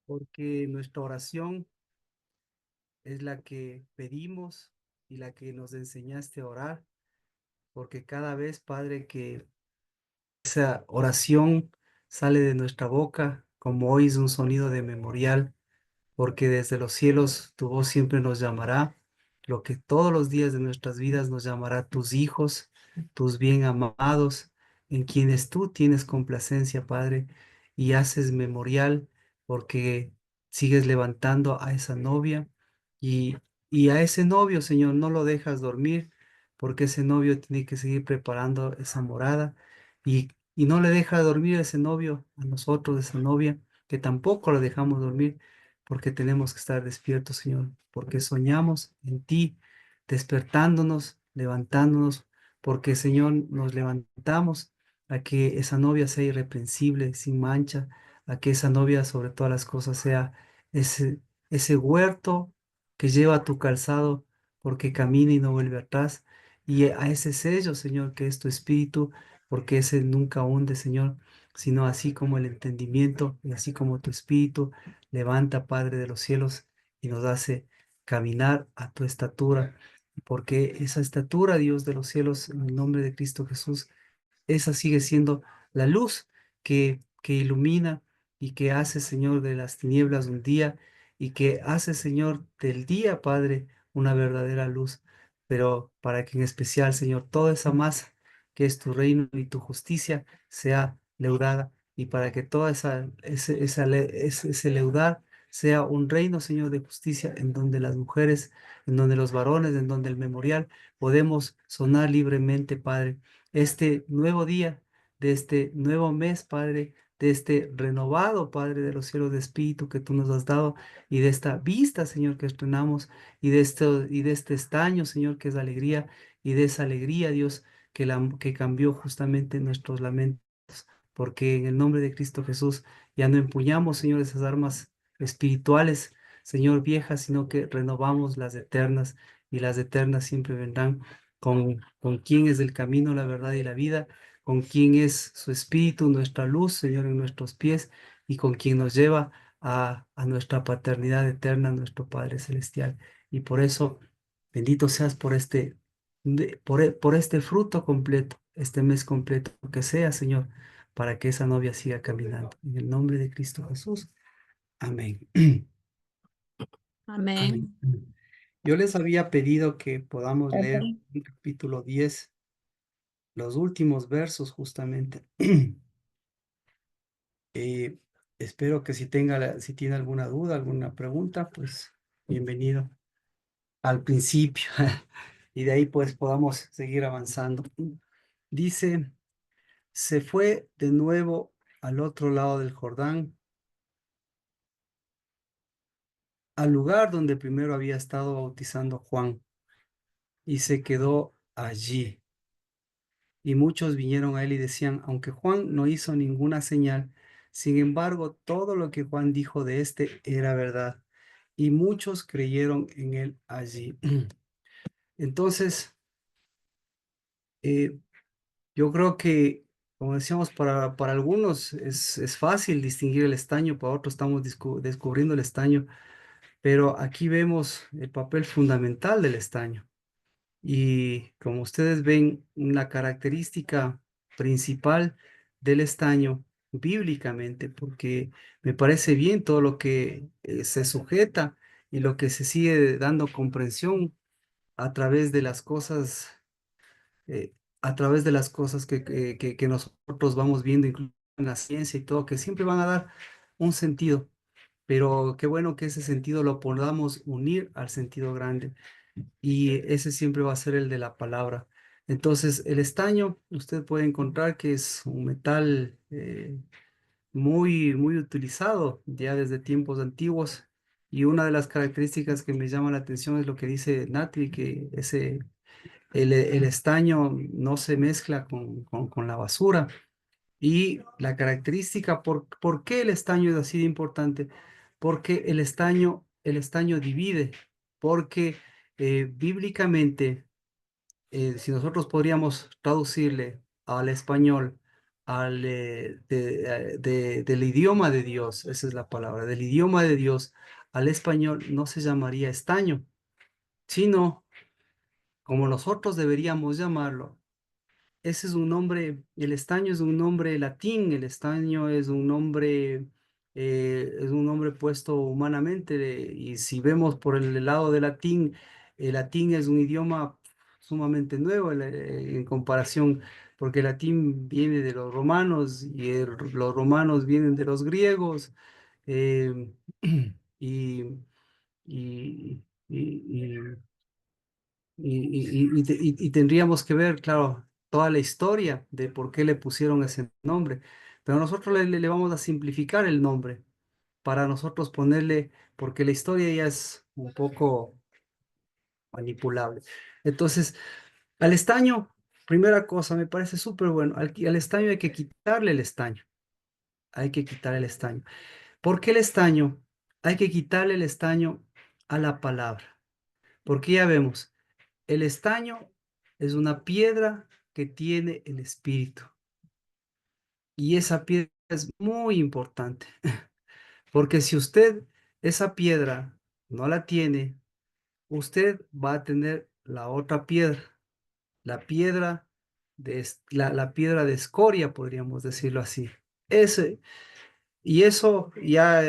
Porque nuestra oración es la que pedimos y la que nos enseñaste a orar, porque cada vez, Padre, que esa oración sale de nuestra boca, como hoy es un sonido de memorial, porque desde los cielos tu voz siempre nos llamará, lo que todos los días de nuestras vidas nos llamará tus hijos, tus bien amados, en quienes tú tienes complacencia, Padre, y haces memorial, porque sigues levantando a esa novia y, y a ese novio, Señor, no lo dejas dormir, porque ese novio tiene que seguir preparando esa morada y no le deja dormir a ese novio, a nosotros, esa novia, que tampoco la dejamos dormir porque tenemos que estar despiertos, Señor, porque soñamos en ti, despertándonos, levantándonos, porque, Señor, nos levantamos a que esa novia sea irreprensible, sin mancha, a que esa novia, sobre todas las cosas, sea ese, ese huerto que lleva tu calzado, porque camina y no vuelve atrás, y a ese sello, Señor, que es tu espíritu, porque ese nunca hunde, Señor, sino así como el entendimiento y así como tu espíritu levanta, Padre de los cielos, y nos hace caminar a tu estatura, porque esa estatura, Dios de los cielos, en el nombre de Cristo Jesús, esa sigue siendo la luz que ilumina y que hace, Señor, de las tinieblas un día y que hace, Señor, del día, Padre, una verdadera luz. Pero para que en especial, Señor, toda esa masa que es tu reino y tu justicia sea leudada y para que toda ese leudar sea un reino, Señor, de justicia en donde las mujeres, en donde los varones, en donde el memorial podemos sonar libremente, Padre, este nuevo día, de este nuevo mes, Padre, de este renovado, Padre de los cielos de espíritu que tú nos has dado y de esta vista, Señor, que estrenamos y de este estaño, Señor, que es alegría y de esa alegría, Dios, que cambió justamente nuestros lamentos, porque en el nombre de Cristo Jesús ya no empuñamos, Señor, esas armas espirituales, Señor, viejas, sino que renovamos las eternas y las eternas siempre vendrán con quién es el camino, la verdad y la vida, con quién es su espíritu, nuestra luz, Señor, en nuestros pies, y con quien nos lleva a nuestra paternidad eterna, nuestro Padre Celestial. Y por eso, bendito seas por por este fruto completo, este mes completo, que sea, Señor, para que esa novia siga caminando. En el nombre de Cristo Jesús. Amén. Amén. Amén. Yo les había pedido que podamos leer Amén. el capítulo 10, los últimos versos justamente. Eh, espero que si tiene alguna duda, alguna pregunta, pues bienvenido al principio. Y de ahí pues podamos seguir avanzando. Dice, se fue de nuevo al otro lado del Jordán, al lugar donde primero había estado bautizando Juan, y se quedó allí. Y muchos vinieron a él y decían, aunque Juan no hizo ninguna señal, sin embargo, todo lo que Juan dijo de éste era verdad. Y muchos creyeron en él allí. Entonces, eh, yo creo que, como decíamos, para algunos es fácil distinguir el estaño, para otros estamos descubriendo el estaño, pero aquí vemos el papel fundamental del estaño. Y como ustedes ven, una característica principal del estaño bíblicamente, porque me parece bien todo lo que se sujeta y lo que se sigue dando comprensión a través de las cosas, eh, a través de las cosas que nosotros vamos viendo, incluso en la ciencia y todo, que siempre van a dar un sentido, pero qué bueno que ese sentido lo podamos unir al sentido grande y ese siempre va a ser el de la palabra. Entonces, el estaño, usted puede encontrar que es un metal muy utilizado ya desde tiempos antiguos. Y una de las características que me llama la atención es lo que dice Nati, que el estaño no se mezcla con la basura. Y la característica, ¿por qué el estaño es así de importante? Porque el estaño el estaño divide, porque bíblicamente, si nosotros podríamos traducirle al español, del idioma de Dios, esa es la palabra, del idioma de Dios al español, no se llamaría estaño, sino como nosotros deberíamos llamarlo. Ese es un nombre, el estaño es un nombre latín, el estaño es un nombre puesto humanamente, y si vemos por el lado del latín, el latín es un idioma sumamente nuevo en comparación, porque el latín viene de los romanos y los romanos vienen de los griegos, eh, y, y, y, y tendríamos que ver, claro, toda la historia de por qué le pusieron ese nombre. Pero nosotros le vamos a simplificar el nombre para nosotros ponerle, porque la historia ya es un poco manipulable. Entonces, al estaño, primera cosa, me parece súper bueno. Al estaño hay que quitarle el estaño. Hay que quitar el estaño. ¿Por qué el estaño? Hay que quitarle el estaño a la palabra. Porque ya vemos. El estaño es una piedra que tiene el espíritu y esa piedra es muy importante porque si usted esa piedra no la tiene, usted va a tener la otra piedra, la piedra la piedra de escoria, podríamos decirlo así. Ese, y eso ya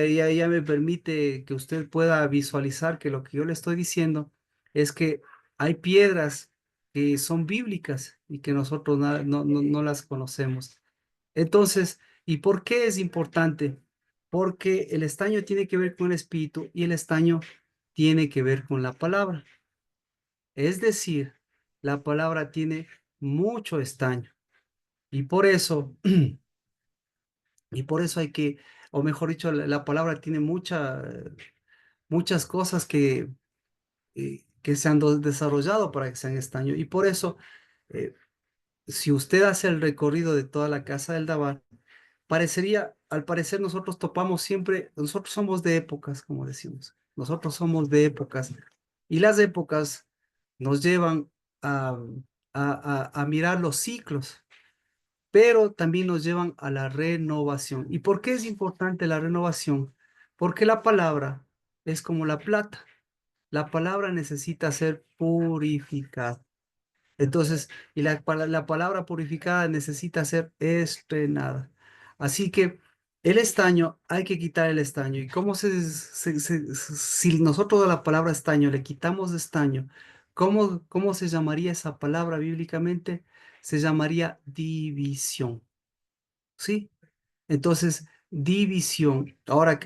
me permite que usted pueda visualizar que lo que yo le estoy diciendo es que hay piedras que son bíblicas y que nosotros no las conocemos. Entonces, ¿y por qué es importante? Porque el estaño tiene que ver con el espíritu y el estaño tiene que ver con la palabra. Es decir, la palabra tiene mucho estaño y por eso y por eso hay que, o mejor dicho, la palabra tiene muchas cosas que se han desarrollado para que sean estaño. Y por eso, eh, si usted hace el recorrido de toda la casa del Dabar, al parecer nosotros topamos siempre, nosotros somos de épocas, como decimos, nosotros somos de épocas. Y las épocas nos llevan a, a mirar los ciclos, pero también nos llevan a la renovación. ¿Y por qué es importante la renovación? Porque la palabra es como la plata. La palabra necesita ser purificada. Entonces, y la palabra purificada necesita ser estrenada. Así que el estaño, hay que quitar el estaño. ¿Y cómo si nosotros a la palabra estaño le quitamos estaño, cómo se llamaría esa palabra bíblicamente? Se llamaría división. ¿Sí? Entonces, división. Ahora,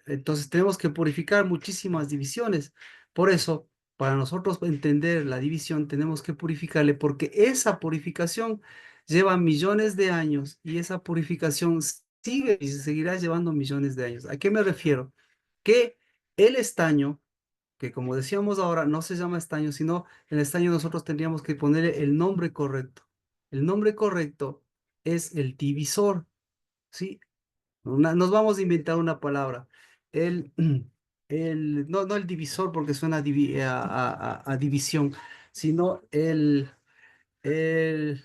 entonces tenemos que purificar muchísimas divisiones. Por eso, para nosotros entender la división, tenemos que purificarle, porque esa purificación lleva millones de años y esa purificación sigue y seguirá llevando millones de años. ¿A qué me refiero? Que el estaño, que como decíamos ahora, no se llama estaño, sino el estaño nosotros tendríamos que ponerle el nombre correcto. El nombre correcto es el divisor. Sí, nos vamos a inventar una palabra. El, no el divisor porque suena a división, sino el, el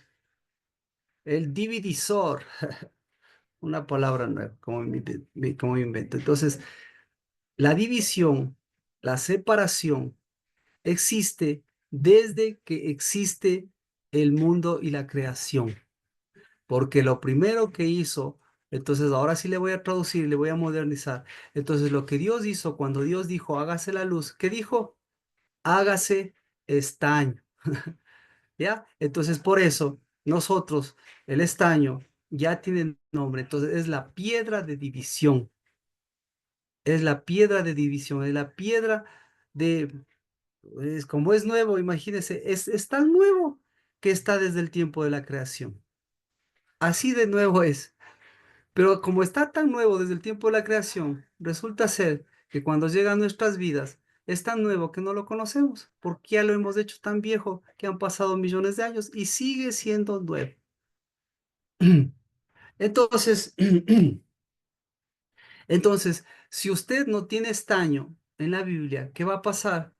dividisor, una palabra nueva, como me invento. Entonces, la división, la separación, existe desde que existe el mundo y la creación. Porque lo primero que hizo, entonces ahora sí le voy a traducir, le voy a modernizar. Entonces lo que Dios hizo cuando Dios dijo, hágase la luz, ¿qué dijo? Hágase estaño, ¿ya? Entonces por eso nosotros, el estaño ya tiene nombre, entonces es la piedra de división, es la piedra de división, es la piedra de, como es nuevo, imagínense, es tan nuevo que está desde el tiempo de la creación. Así de nuevo es. Pero como está tan nuevo desde el tiempo de la creación, resulta ser que cuando llega a nuestras vidas es tan nuevo que no lo conocemos, porque ya lo hemos hecho tan viejo que han pasado millones de años y sigue siendo nuevo. Entonces, entonces, Si usted no tiene estaño en la Biblia, ¿qué va a pasar?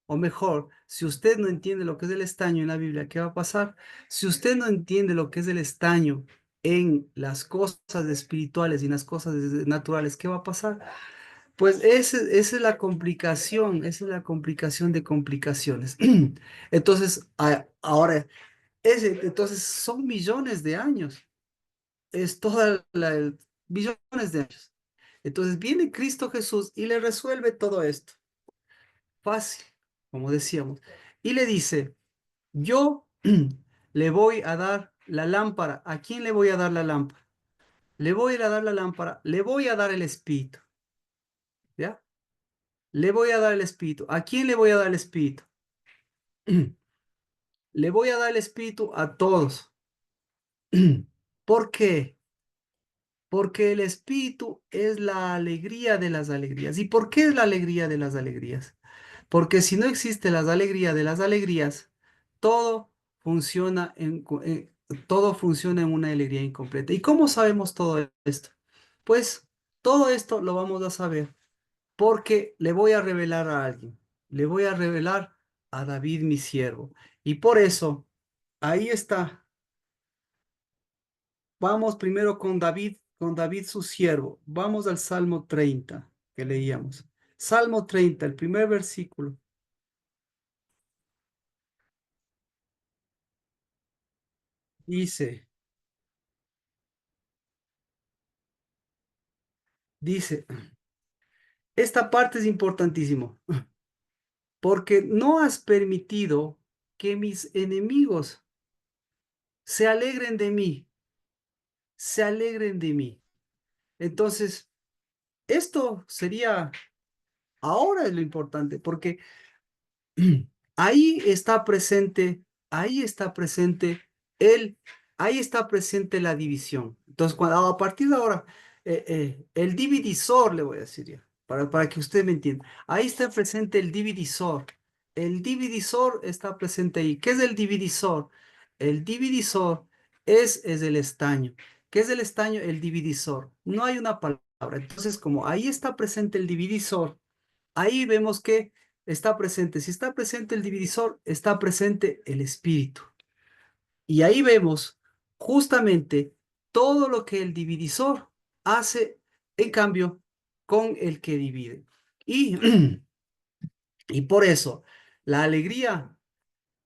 O mejor, si usted no entiende lo que es el estaño en la Biblia, ¿qué va a pasar? Si usted no entiende lo que es el estaño en las cosas espirituales y en las cosas naturales, ¿qué va a pasar? Pues esa es la complicación, esa es la complicación de complicaciones. Entonces, ahora, entonces son millones de años, es toda millones de años. Entonces viene Cristo Jesús y le resuelve todo esto, fácil, como decíamos, y le dice, yo le voy a dar la lámpara. ¿A quién le voy a dar la lámpara? Le voy a ir a dar la lámpara, le voy a dar el Espíritu, ¿ya? Le voy a dar el Espíritu. ¿A quién le voy a dar el Espíritu? Le voy a dar el Espíritu a todos. ¿Por qué? Porque el Espíritu es la alegría de las alegrías. ¿Y por qué es la alegría de las alegrías? Porque si no existe la alegría de las alegrías, todo funciona todo funciona en una alegría incompleta. ¿Y cómo sabemos todo esto? Pues todo esto lo vamos a saber porque le voy a revelar a alguien. Le voy a revelar a David, mi siervo. Y por eso, ahí está. Vamos primero con David su siervo. Vamos al Salmo 30 que leíamos. Salmo 30, el primer versículo. Dice, dice, esta parte es importantísimo, porque no has permitido que mis enemigos se alegren de mí, se alegren de mí. Entonces, esto sería, ahora es lo importante, porque ahí está presente, ahí está presente el, ahí está presente la división. Entonces, a partir de ahora, el divisor, le voy a decir ya, para que usted me entienda. Ahí está presente el divisor. El divisor está presente ahí. ¿Qué es el divisor? El divisor es el estaño. ¿Qué es el estaño? El divisor. No hay una palabra. Entonces, como ahí está presente el divisor, ahí vemos que está presente. Si está presente el divisor, está presente el espíritu. Y ahí vemos justamente todo lo que el divisor hace en cambio con el que divide. Y, y por eso, la alegría,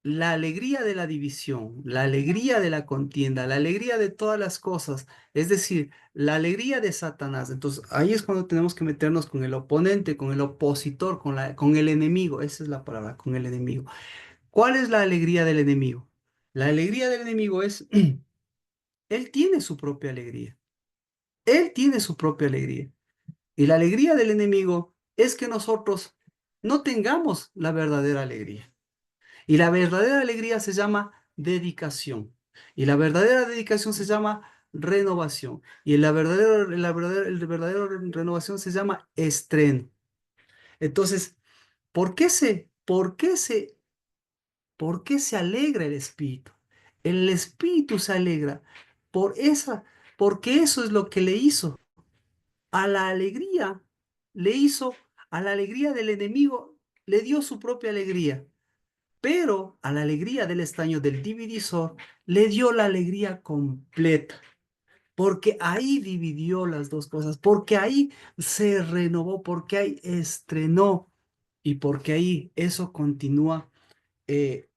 la alegría de la división, la alegría de la contienda, la alegría de todas las cosas, es decir, la alegría de Satanás. Entonces, ahí es cuando tenemos que meternos con el oponente, con el opositor, con el enemigo. Esa es la palabra, con el enemigo. ¿Cuál es la alegría del enemigo? La alegría del enemigo es, él tiene su propia alegría. Él tiene su propia alegría. Y la alegría del enemigo es que nosotros no tengamos la verdadera alegría. Y la verdadera alegría se llama dedicación. Y la verdadera dedicación se llama renovación. Y la verdadera renovación se llama estreno. Entonces, ¿por qué se alegra el espíritu? El espíritu se alegra por porque eso es lo que le hizo a la alegría, le hizo a la alegría del enemigo, le dio su propia alegría. Pero a la alegría del estaño del divisor le dio la alegría completa, porque ahí dividió las dos cosas, porque ahí se renovó, porque ahí estrenó y porque ahí eso continúa, eh,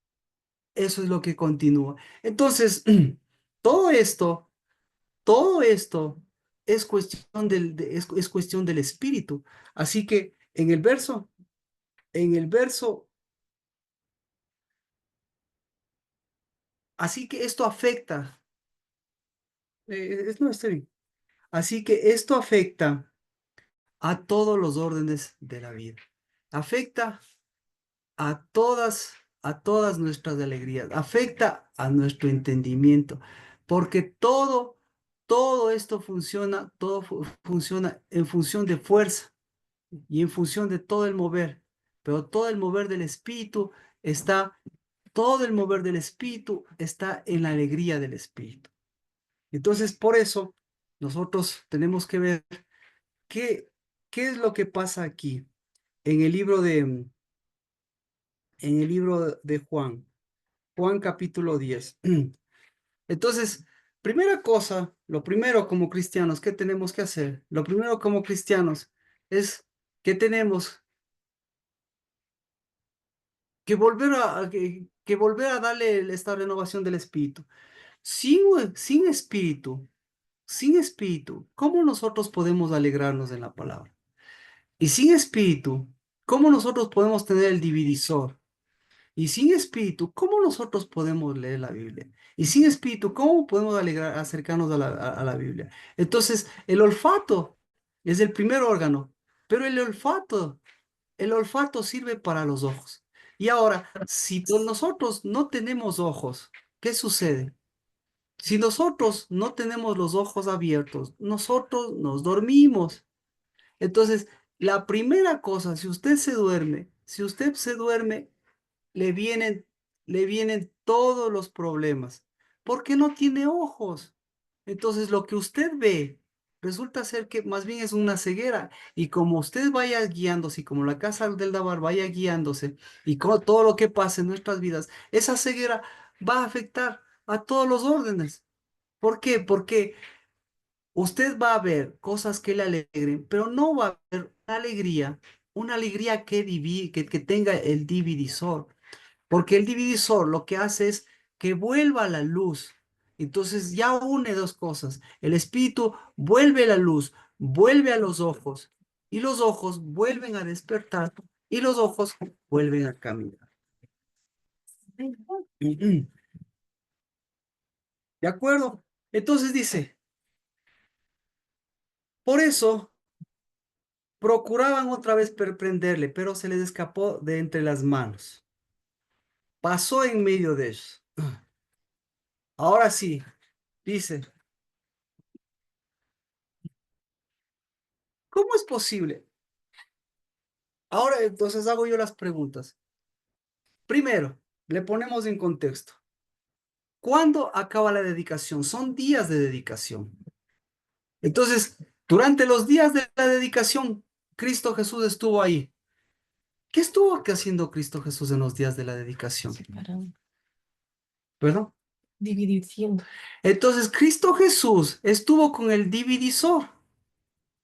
eso es lo que continúa. Entonces, todo esto, todo esto es cuestión es cuestión del espíritu. Así que en el verso, así que esto afecta, no, está bien. Así que esto afecta a todos los órdenes de la vida. Afecta a todas nuestras alegrías. Afecta a nuestro entendimiento. Porque todo esto funciona, funciona en función de fuerza y en función de todo el mover. Pero todo el mover del espíritu está, todo el mover del espíritu está en la alegría del espíritu. Entonces, por eso, nosotros tenemos que ver ¿Qué, ¿qué es lo que pasa aquí? En el libro en el libro de Juan, Juan capítulo 10. Entonces, primera cosa, lo primero como cristianos, ¿qué tenemos que hacer? Lo primero como cristianos es que tenemos que volver que volver a darle esta renovación del espíritu. Sin espíritu, sin espíritu, ¿cómo nosotros podemos alegrarnos en la palabra? Y sin espíritu, ¿cómo nosotros podemos tener el dividisor? Y sin espíritu, ¿cómo nosotros podemos leer la Biblia? Y sin espíritu, ¿cómo podemos acercarnos a a la Biblia? Entonces, el olfato es el primer órgano, pero el olfato sirve para los ojos. Y ahora, si nosotros no tenemos ojos, ¿qué sucede? Si nosotros no tenemos los ojos abiertos, nosotros nos dormimos. Entonces, la primera cosa, si usted se duerme, le vienen, le vienen todos los problemas, porque no tiene ojos. Entonces, lo que usted ve resulta ser que más bien es una ceguera. Y como usted vaya guiándose, y como la casa del Dabar vaya guiándose, y con todo lo que pasa en nuestras vidas, esa ceguera va a afectar a todos los órdenes. ¿Por qué? Porque usted va a ver cosas que le alegren, pero no va a ver una alegría que tenga el divisor. Porque el divisor lo que hace es que vuelva la luz. Entonces ya une dos cosas. El espíritu vuelve la luz, vuelve a los ojos, y los ojos vuelven a despertar, y los ojos vuelven a caminar. ¿De acuerdo? Entonces dice, por eso procuraban otra vez prenderle, pero se les escapó de entre las manos. Pasó en medio de ellos. Ahora sí, dice, ¿cómo es posible? Ahora entonces hago yo las preguntas. Primero, le ponemos en contexto. ¿Cuándo acaba la dedicación? Son días de dedicación. Entonces, durante los días de la dedicación, Cristo Jesús estuvo ahí. ¿Qué estuvo haciendo Cristo Jesús en los días de la dedicación? Separado. ¿Perdón? Dividiendo. Entonces, Cristo Jesús estuvo con el dividisor.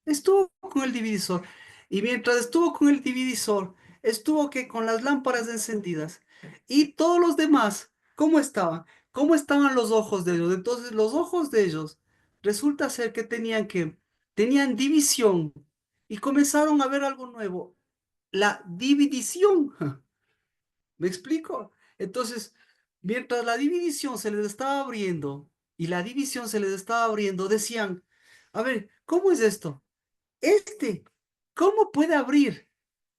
Estuvo con el divisor. Y mientras estuvo con el divisor, estuvo que con las lámparas encendidas. Y todos los demás, ¿cómo estaban? ¿Cómo estaban los ojos de ellos? Entonces, los ojos de ellos resulta ser que tenían división y comenzaron a ver algo nuevo. La división. ¿Me explico? Entonces, mientras la división se les estaba abriendo y la división se les estaba abriendo, decían, a ver, ¿cómo es esto? Este, ¿cómo puede abrir?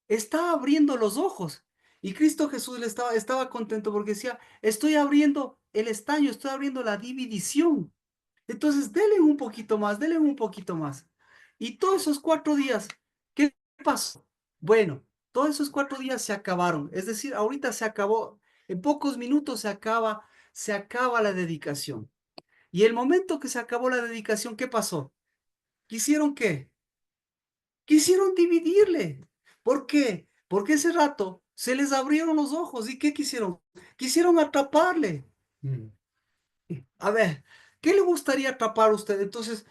Está abriendo los ojos. Y Cristo Jesús estaba contento porque decía, estoy abriendo el estaño, estoy abriendo la división. Entonces, denle un poquito más, denle un poquito más. Y todos esos 4 días, ¿qué pasó? Bueno, todos esos 4 días se acabaron. Es decir, ahorita se acabó, en pocos minutos se acaba la dedicación. Y el momento que se acabó la dedicación, ¿qué pasó? ¿Quisieron qué? Quisieron dividirle. ¿Por qué? Porque ese rato se les abrieron los ojos. ¿Y qué quisieron? Quisieron atraparle. Mm. A ver, ¿qué le gustaría atrapar a usted? Entonces,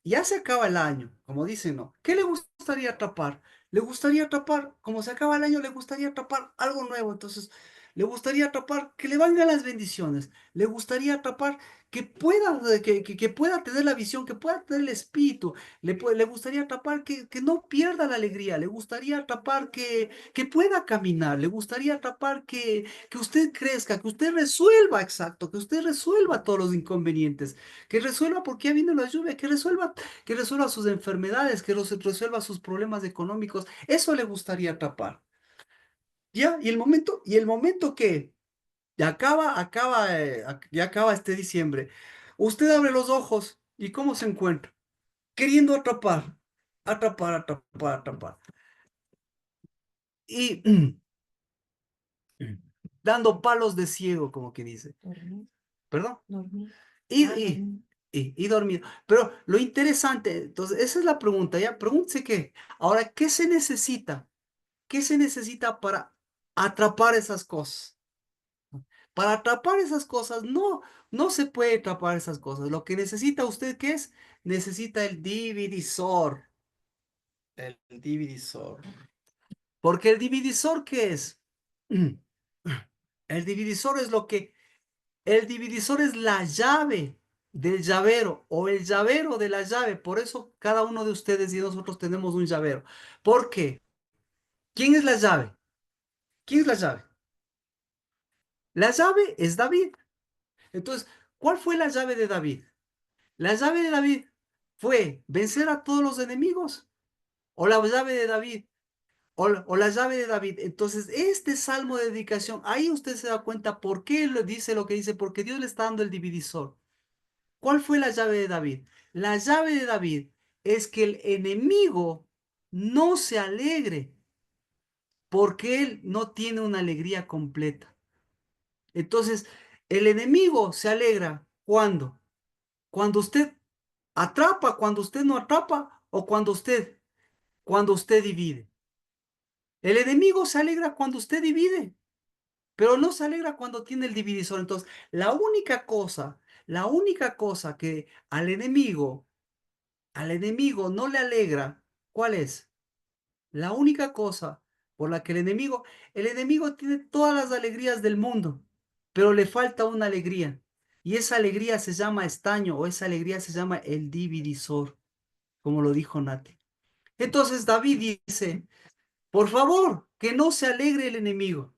ya se acaba el año, como dicen, ¿no? ¿Qué le gustaría atrapar? Le gustaría atrapar, como se acaba el año, le gustaría atrapar algo nuevo. Entonces, le gustaría atrapar que le vengan las bendiciones. Le gustaría atrapar que pueda tener la visión, que pueda tener el espíritu. Le gustaría atrapar que no pierda la alegría. Le gustaría atrapar que pueda caminar. Le gustaría atrapar que usted crezca, que usted resuelva, exacto, que usted resuelva todos los inconvenientes, que resuelva por qué viene la lluvia, que resuelva sus enfermedades, que resuelva sus problemas económicos. Eso le gustaría atrapar. ¿Ya? Y el momento que ya ya acaba este diciembre, usted abre los ojos y ¿cómo se encuentra? Queriendo atrapar, atrapar. Y dando palos de ciego, como que dice. Dormir. ¿Perdón? Dormir. Y, Ah, y, dormir. y dormido. Pero lo interesante, entonces, esa es la pregunta, ¿ya? Pregúntese qué. Ahora, ¿qué se necesita? ¿Qué se necesita para atrapar esas cosas? Para atrapar esas cosas, no se puede atrapar esas cosas. Lo que necesita usted, ¿qué es? Necesita el divisor. El divisor. Porque el divisor, ¿qué es? El divisor es el divisor es la llave del llavero o el llavero de la llave. Por eso cada uno de ustedes y nosotros tenemos un llavero. ¿Por qué? ¿Quién es la llave? ¿Quién es la llave? La llave es David. Entonces, ¿cuál fue la llave de David? La llave de David fue vencer a todos los enemigos. O la llave de David. O la llave de David. Entonces, este salmo de dedicación, ahí usted se da cuenta por qué lo dice lo que dice, porque Dios le está dando el divisor. ¿Cuál fue la llave de David? La llave de David es que el enemigo no se alegre porque él no tiene una alegría completa. Entonces, el enemigo se alegra cuando, cuando usted atrapa, cuando usted no atrapa o cuando usted divide. El enemigo se alegra cuando usted divide, pero no se alegra cuando tiene el divisor. Entonces, la única cosa que al enemigo no le alegra, ¿cuál es? La única cosa por la que el enemigo tiene todas las alegrías del mundo, pero le falta una alegría. Y esa alegría se llama estaño o esa alegría se llama el divisor, como lo dijo Nati. Entonces David dice, por favor, que no se alegre el enemigo.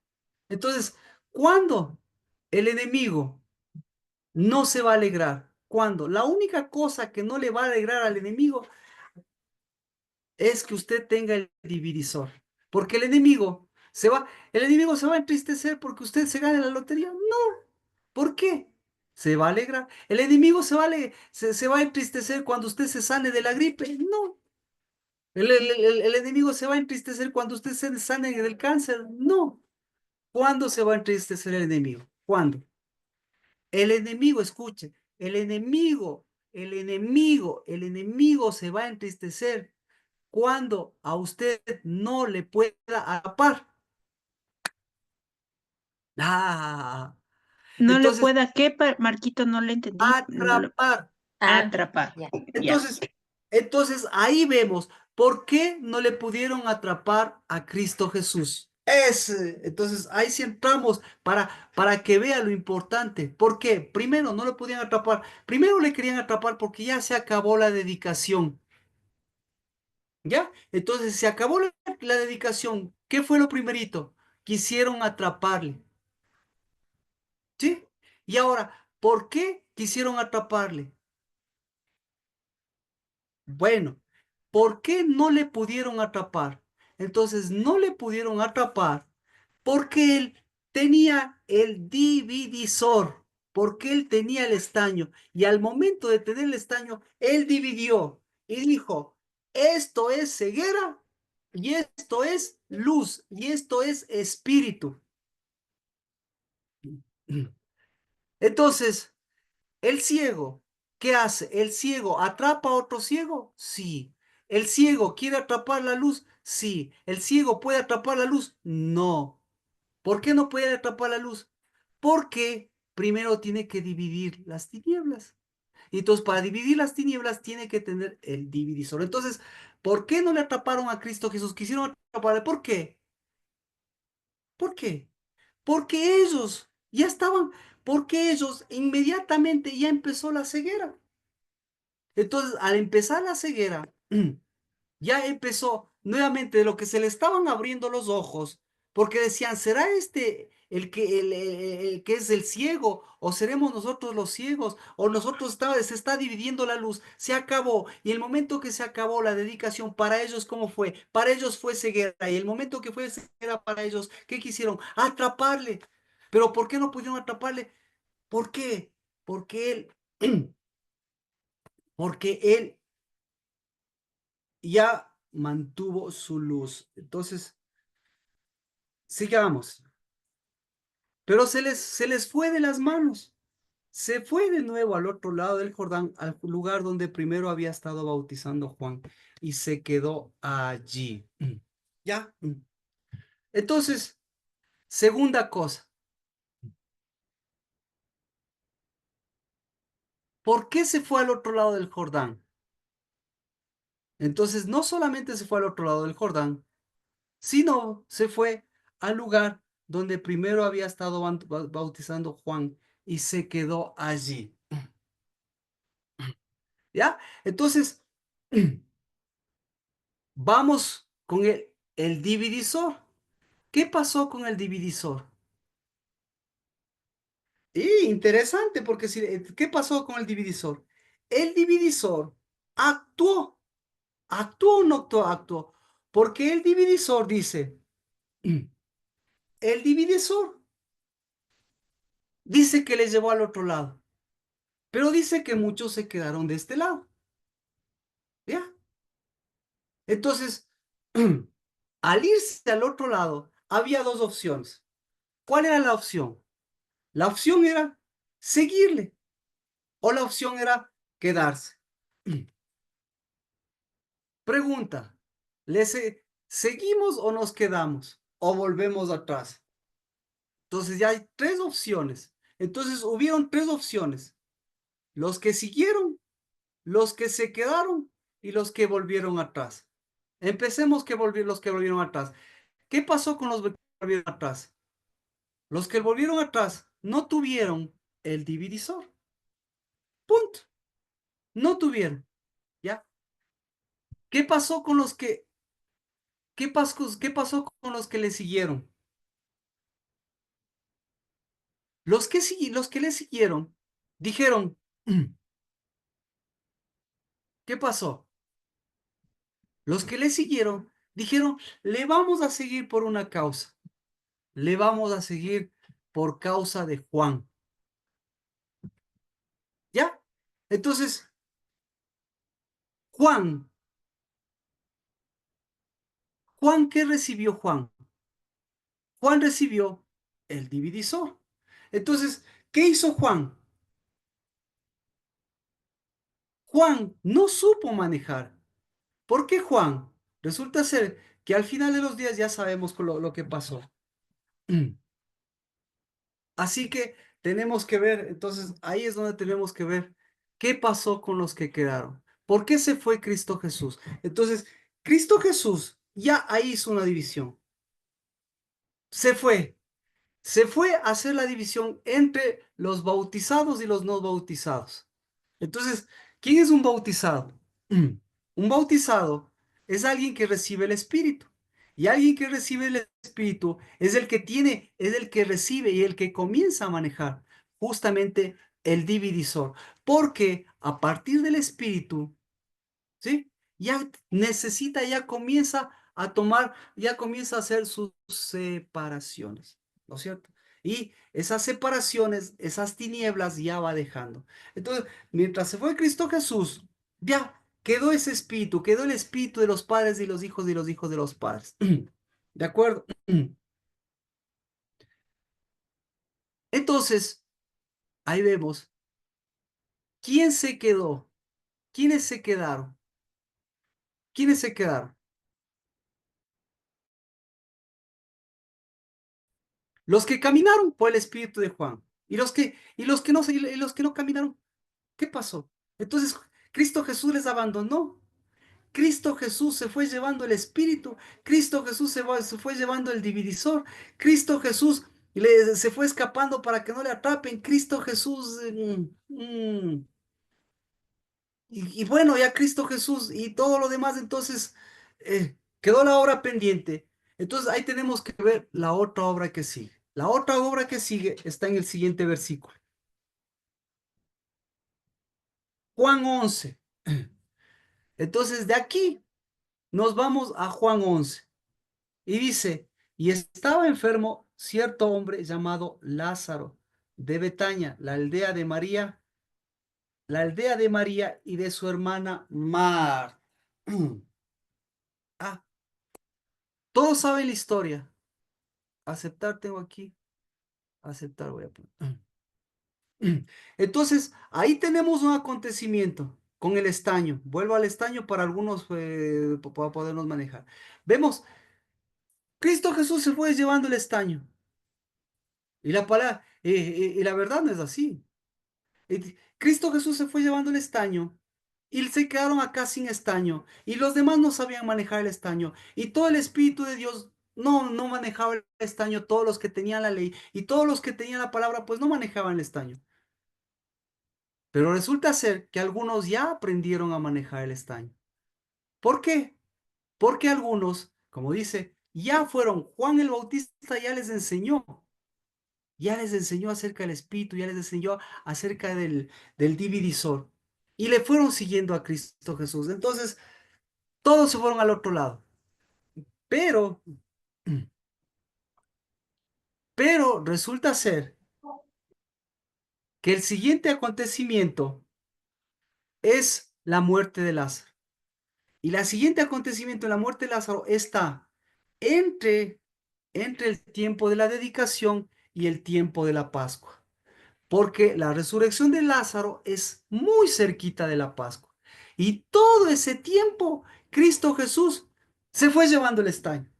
Entonces, ¿cuándo el enemigo no se va a alegrar? ¿Cuándo? La única cosa que no le va a alegrar al enemigo es que usted tenga el divisor. Porque el enemigo se va a entristecer porque usted se gane la lotería. No. ¿Por qué? ¿Se va a alegrar? ¿El enemigo se va a entristecer cuando usted se sane de la gripe? No. ¿El enemigo se va a entristecer cuando usted se sane del cáncer? No. ¿Cuándo se va a entristecer el enemigo? ¿Cuándo? El enemigo, escuche, el enemigo se va a entristecer cuando a usted no le pueda atrapar. Ah, No le entonces, pueda, ¿qué, Marquito? No le entendí. atrapar. Atrapar. Ya. Ya. Entonces, entonces ahí vemos por qué no le pudieron atrapar a Cristo Jesús. Entonces ahí sí entramos para que vea lo importante. ¿Por qué? Primero, no lo podían atrapar. Primero le querían atrapar porque ya se acabó la dedicación. ¿Ya? Entonces se acabó la dedicación. ¿Qué fue lo primerito? Quisieron atraparle. ¿Sí? Y ahora, ¿por qué quisieron atraparle? Bueno, ¿por qué no le pudieron atrapar? Entonces no le pudieron atrapar porque él tenía el dividisor, porque él tenía el estaño. Y al momento de tener el estaño, él dividió y dijo, esto es ceguera y esto es luz y esto es espíritu. Entonces, el ciego, ¿qué hace? ¿El ciego atrapa a otro ciego? Sí. ¿El ciego quiere atrapar la luz? Sí. ¿El ciego puede atrapar la luz? No. ¿Por qué no puede atrapar la luz? Porque primero tiene que dividir las tinieblas. Y entonces para dividir las tinieblas tiene que tener el divisor. Entonces, ¿por qué no le atraparon a Cristo Jesús? Quisieron atraparle. ¿Por qué? ¿Por qué? Porque ellos ya estaban, porque ellos inmediatamente ya empezó la ceguera. Entonces, al empezar la ceguera, ya empezó nuevamente de lo que se le estaban abriendo los ojos, porque decían, ¿será este el que es el ciego? ¿O seremos nosotros los ciegos? ¿O se está dividiendo la luz? Se acabó. Y el momento que se acabó la dedicación, para ellos, ¿cómo fue? Para ellos fue ceguera. Y el momento que fue ceguera para ellos, ¿qué quisieron? Atraparle. ¿Pero por qué no pudieron atraparle? ¿Por qué? Porque porque él ya mantuvo su luz. Entonces, sigamos. Pero se les fue de las manos. se fue de nuevo al otro lado del Jordán, al lugar donde primero había estado bautizando Juan, y se quedó allí. ¿Ya? Entonces, segunda cosa, ¿por qué se fue al otro lado del Jordán? Entonces, no solamente se fue al otro lado del Jordán, sino se fue al lugar donde primero había estado bautizando Juan y se quedó allí. ¿Ya? Entonces, vamos con el dividisor. ¿Qué pasó con el dividisor? Y interesante, porque si, ¿qué pasó con el dividisor? El dividisor actuó, actuó o no actuó, porque el dividisor dice, el dividisor dice que les llevó al otro lado, pero dice que muchos se quedaron de este lado, ¿ya? Entonces, al irse al otro lado, había dos opciones. ¿Cuál era la opción? La opción era seguirle o la opción era quedarse. Pregunta, ¿seguimos o nos quedamos? ¿O volvemos atrás? Entonces ya hay tres opciones. Entonces hubieron tres opciones. Los que siguieron, los que se quedaron y los que volvieron atrás. Empecemos los que volvieron atrás. ¿Qué pasó con los que volvieron atrás? Los que volvieron atrás no tuvieron el divisor. Punto. No tuvieron. ¿Ya? ¿Qué pasó con los que, qué pasó con los que le siguieron? Los que le siguieron dijeron, ¿qué pasó? Los que le siguieron dijeron, le vamos a seguir por una causa. Le vamos a seguir por causa de Juan. ¿Ya? Entonces, Juan, Juan, ¿qué recibió Juan? Juan recibió el divisor. Entonces, ¿qué hizo Juan? Juan no supo manejar. ¿Por qué Juan? Resulta ser que al final de los días ya sabemos lo que pasó. Así que tenemos que ver, entonces ahí es donde tenemos que ver qué pasó con los que quedaron. ¿Por qué se fue Cristo Jesús? Entonces, Cristo Jesús ya ahí hizo una división. Se fue. Se fue a hacer la división entre los bautizados y los no bautizados. Entonces, ¿quién es un bautizado? Un bautizado es alguien que recibe el Espíritu. Y alguien que recibe el Espíritu es el que tiene, es el que recibe y el que comienza a manejar justamente el dividisor. Porque a partir del Espíritu, ¿sí? Ya necesita, ya comienza a tomar, ya comienza a hacer sus separaciones, ¿no es cierto? Y esas separaciones, esas tinieblas ya va dejando. Entonces, mientras se fue Cristo Jesús, ya quedó ese espíritu, quedó el espíritu de los padres y los hijos de los hijos de los padres. ¿De acuerdo? Entonces, ahí vemos, ¿quién se quedó? ¿Quiénes se quedaron? ¿Quiénes se quedaron? Los que caminaron por el espíritu de Juan. Y los que no caminaron, ¿qué pasó? Entonces, Cristo Jesús les abandonó. Cristo Jesús se fue llevando el espíritu. Cristo Jesús se fue llevando el divisor. Cristo Jesús se fue escapando para que no le atrapen. Cristo Jesús. Y bueno, ya Cristo Jesús y todo lo demás, entonces quedó la obra pendiente. Entonces ahí tenemos que ver la otra obra que sigue. La otra obra que sigue está en el siguiente versículo. Juan 11. Entonces de aquí nos vamos a Juan 11. Y dice, y estaba enfermo cierto hombre llamado Lázaro de Betania, la aldea de María y de su hermana Marta. Ah, todos saben la historia. Aceptar tengo aquí. Aceptar voy a poner. Entonces, ahí tenemos un acontecimiento con el estaño. Vuelvo al estaño para algunos para podernos manejar. Vemos, Cristo Jesús se fue llevando el estaño. Y la palabra, y la verdad no es así. Cristo Jesús se fue llevando el estaño y se quedaron acá sin estaño. Y los demás no sabían manejar el estaño. Y todo el Espíritu de Dios no manejaba el estaño. Todos los que tenían la ley y todos los que tenían la palabra, pues no manejaban el estaño. Pero resulta ser que algunos ya aprendieron a manejar el estaño. ¿Por qué? Porque algunos, como dice, ya fueron, Juan el Bautista ya les enseñó acerca del Espíritu, ya les enseñó acerca del dividisor. Y le fueron siguiendo a Cristo Jesús. Entonces, todos se fueron al otro lado. Pero, pero resulta ser que el siguiente acontecimiento es la muerte de Lázaro. Y el siguiente acontecimiento, la muerte de Lázaro, está entre, entre el tiempo de la dedicación y el tiempo de la Pascua. Porque la resurrección de Lázaro es muy cerquita de la Pascua. Y todo ese tiempo, Cristo Jesús se fue llevando el estaño.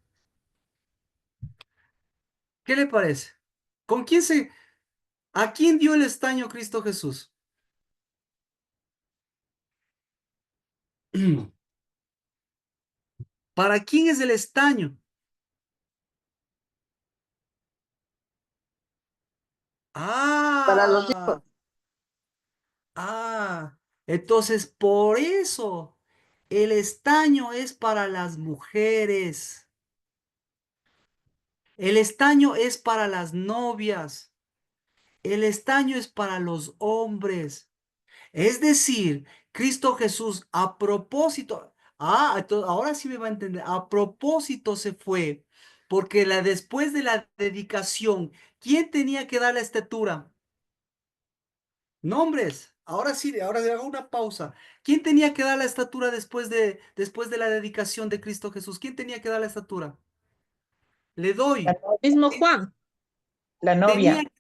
¿Qué le parece? ¿Con quién a quién dio el estaño Cristo Jesús? ¿Para quién es el estaño? Para los hijos. Ah, ah, entonces por eso el estaño es para las mujeres. El estaño es para las novias. El estaño es para los hombres. Es decir, Cristo Jesús a propósito, ahora sí me va a entender, a propósito se fue, porque después de la dedicación, ¿quién tenía que dar la estatura? Nombres. Ahora sí, ahora le hago una pausa. ¿Quién tenía que dar la estatura después de la dedicación de Cristo Jesús? ¿Quién tenía que dar la estatura? Le doy. Mismo Juan, la Tenía novia.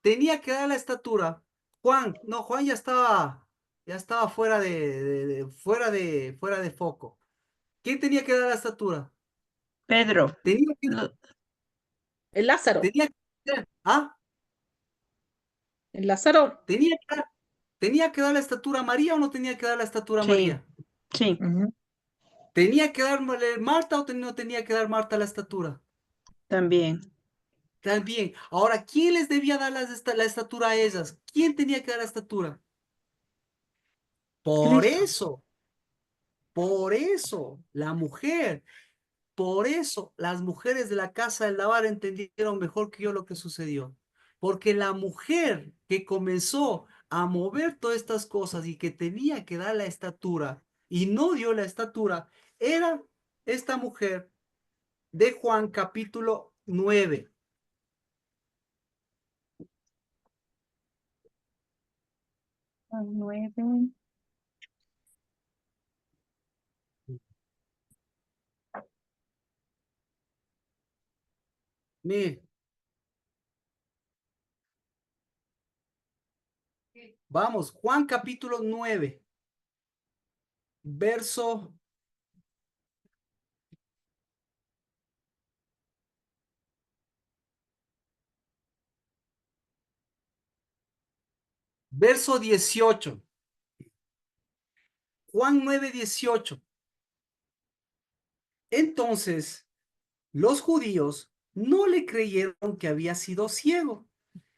tenía que dar la estatura. Juan, no, Juan ya estaba fuera fuera de foco. ¿Quién tenía que dar la estatura? Pedro. Tenía que, Lo- El Lázaro. tenía que, ah, El Lázaro. tenía que, tenía que dar la estatura a María o no tenía que dar la estatura a sí, María. sí, Ujú. ¿Tenía que darle Marta o no tenía que dar Marta la estatura? también. También. Ahora, ¿quién les debía dar la estatura a ellas? ¿Quién tenía que dar la estatura? Por Cristo. eso, por eso, la mujer. Por eso las mujeres de la casa del Lavar entendieron mejor que yo lo que sucedió. Porque la mujer que comenzó a mover todas estas cosas y que tenía que dar la estatura y no dio la estatura, era esta mujer de Juan capítulo 9. Al 9. Mire, vamos, Juan capítulo 9, verso, verso 18. Juan 9:18. Entonces, los judíos no le creyeron que había sido ciego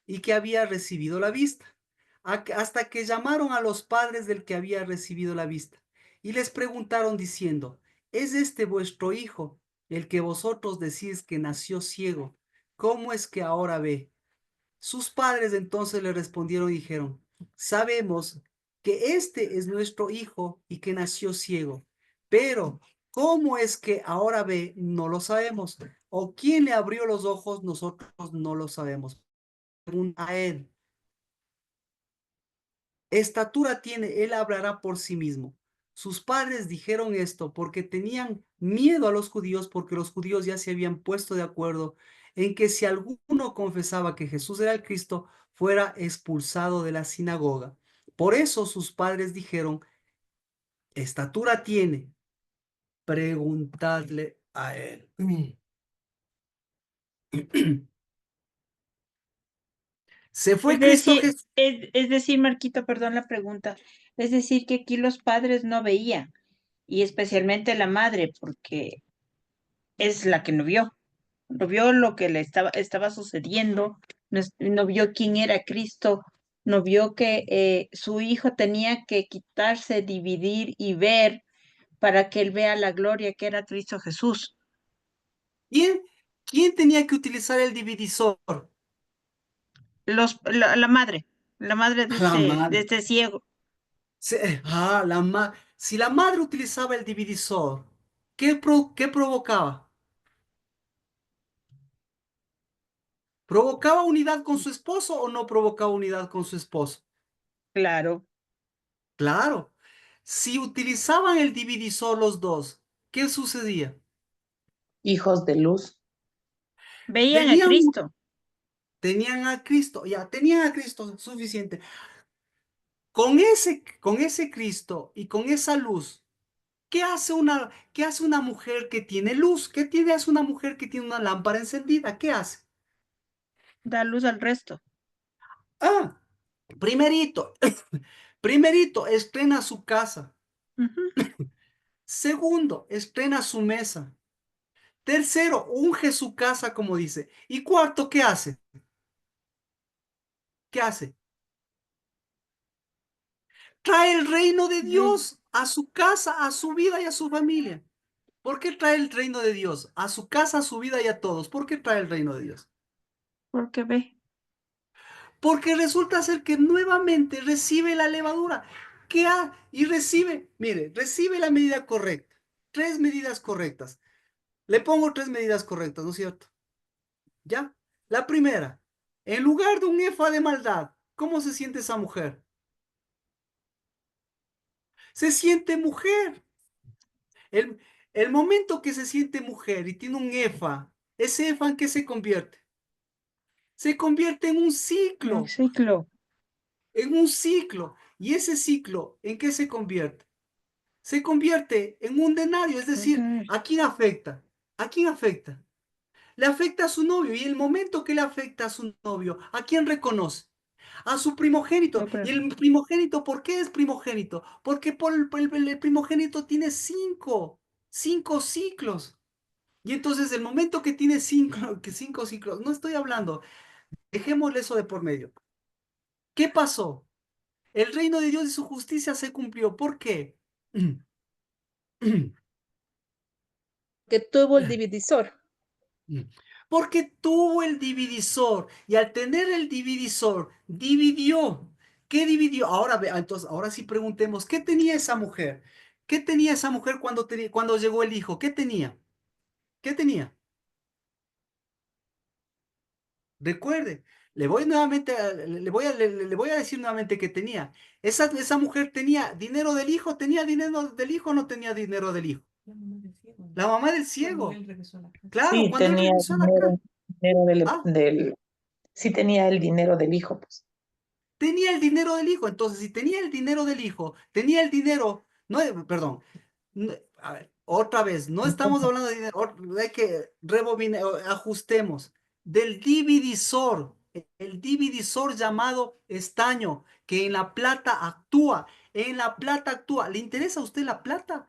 y que había recibido la vista, hasta que llamaron a los padres del que había recibido la vista y les preguntaron diciendo, ¿es este vuestro hijo, el que vosotros decís que nació ciego? ¿Cómo es que ahora ve? Sus padres entonces le respondieron y dijeron, sabemos que este es nuestro hijo y que nació ciego, pero ¿cómo es que ahora ve? No lo sabemos. ¿O quién le abrió los ojos? Nosotros no lo sabemos. Pregunta a él. Estatura tiene, él hablará por sí mismo. Sus padres dijeron esto porque tenían miedo a los judíos, porque los judíos ya se habían puesto de acuerdo en que si alguno confesaba que Jesús era el Cristo, fuera expulsado de la sinagoga. Por eso sus padres dijeron, estatura tiene, preguntadle a él. Se fue Cristo Jesús. Es decir, Marquito, perdón la pregunta. Es decir, que aquí los padres no veían, y especialmente la madre, porque es la que no vio lo que le estaba sucediendo, no vio quién era Cristo, no vio que su hijo tenía que quitarse, dividir y ver para que él vea la gloria que era Cristo Jesús. ¿Quién, quién tenía que utilizar el divisor? La madre La de madre. este ciego. Si la madre utilizaba el divisor, ¿qué provocaba? ¿Provocaba unidad con su esposo o no provocaba unidad con su esposo? Claro, Claro. Si utilizaban el divisor los dos, ¿qué sucedía? Hijos de luz. veían a Tenían, Cristo. tenían a Cristo, ya, tenían a Cristo suficiente. Con ese Cristo y con esa luz, ¿qué hace una mujer que tiene luz? Hace una mujer que tiene una lámpara encendida? ¿Qué hace? Da luz al resto. Ah, primerito, primerito, estrena su casa. Ujú. Segundo, estrena su mesa. Tercero, unge su casa, como dice. Y cuarto, ¿qué hace? ¿Qué hace? Trae el reino de Mm, Dios a su casa, a su vida y a su familia. ¿Por qué trae el reino de Dios a su casa, a su vida y a todos? ¿Por qué trae el reino de Dios? Porque ve. Porque resulta ser que nuevamente recibe la levadura. Y recibe, mire, recibe la medida correcta. Tres medidas correctas. Le pongo tres medidas correctas, ¿no es cierto? ¿Ya? La primera, en lugar de un efa de maldad, ¿cómo se siente esa mujer? Se siente mujer. El, el momento que se siente mujer y tiene un efa, ¿ese efa en qué se convierte? Se convierte en un Un ciclo, ciclo. en un ciclo. ¿Y ese ciclo en qué se convierte? Se convierte en un denario, es decir, Ok. ¿a quién afecta? ¿A quién afecta? Le afecta a su novio y el momento que le afecta a su novio, ¿a quién reconoce? A su primogénito. No, pero ¿Y el primogénito por qué es primogénito? Porque el primogénito tiene cinco ciclos. Y entonces el momento que tiene cinco ciclos, no estoy hablando, dejémosle eso de por medio. ¿Qué pasó? El reino de Dios y su justicia se cumplió. ¿Por qué? Que tuvo el divisor. Porque tuvo el divisor y al tener el divisor, dividió. ¿Qué dividió? Entonces, ahora sí preguntemos, ¿qué tenía esa mujer? ¿Qué tenía esa mujer cuando llegó el hijo? ¿Qué tenía? ¿Qué tenía? Recuerde, le voy a decir nuevamente que tenía. Esa mujer tenía dinero del hijo, ¿tenía dinero del hijo o no tenía dinero del hijo? La mamá del ciego. Claro, Sí, cuando él tenía regresó a la casa. dinero, dinero Ah, sí tenía el dinero del hijo, pues. tenía el dinero del hijo. Entonces, si tenía el dinero del hijo, tenía el dinero, no, perdón, a ver, otra vez, no estamos hablando de dinero, hay que ajustemos del divisor, el divisor llamado estaño, que en la plata actúa. ¿Le interesa a usted la plata?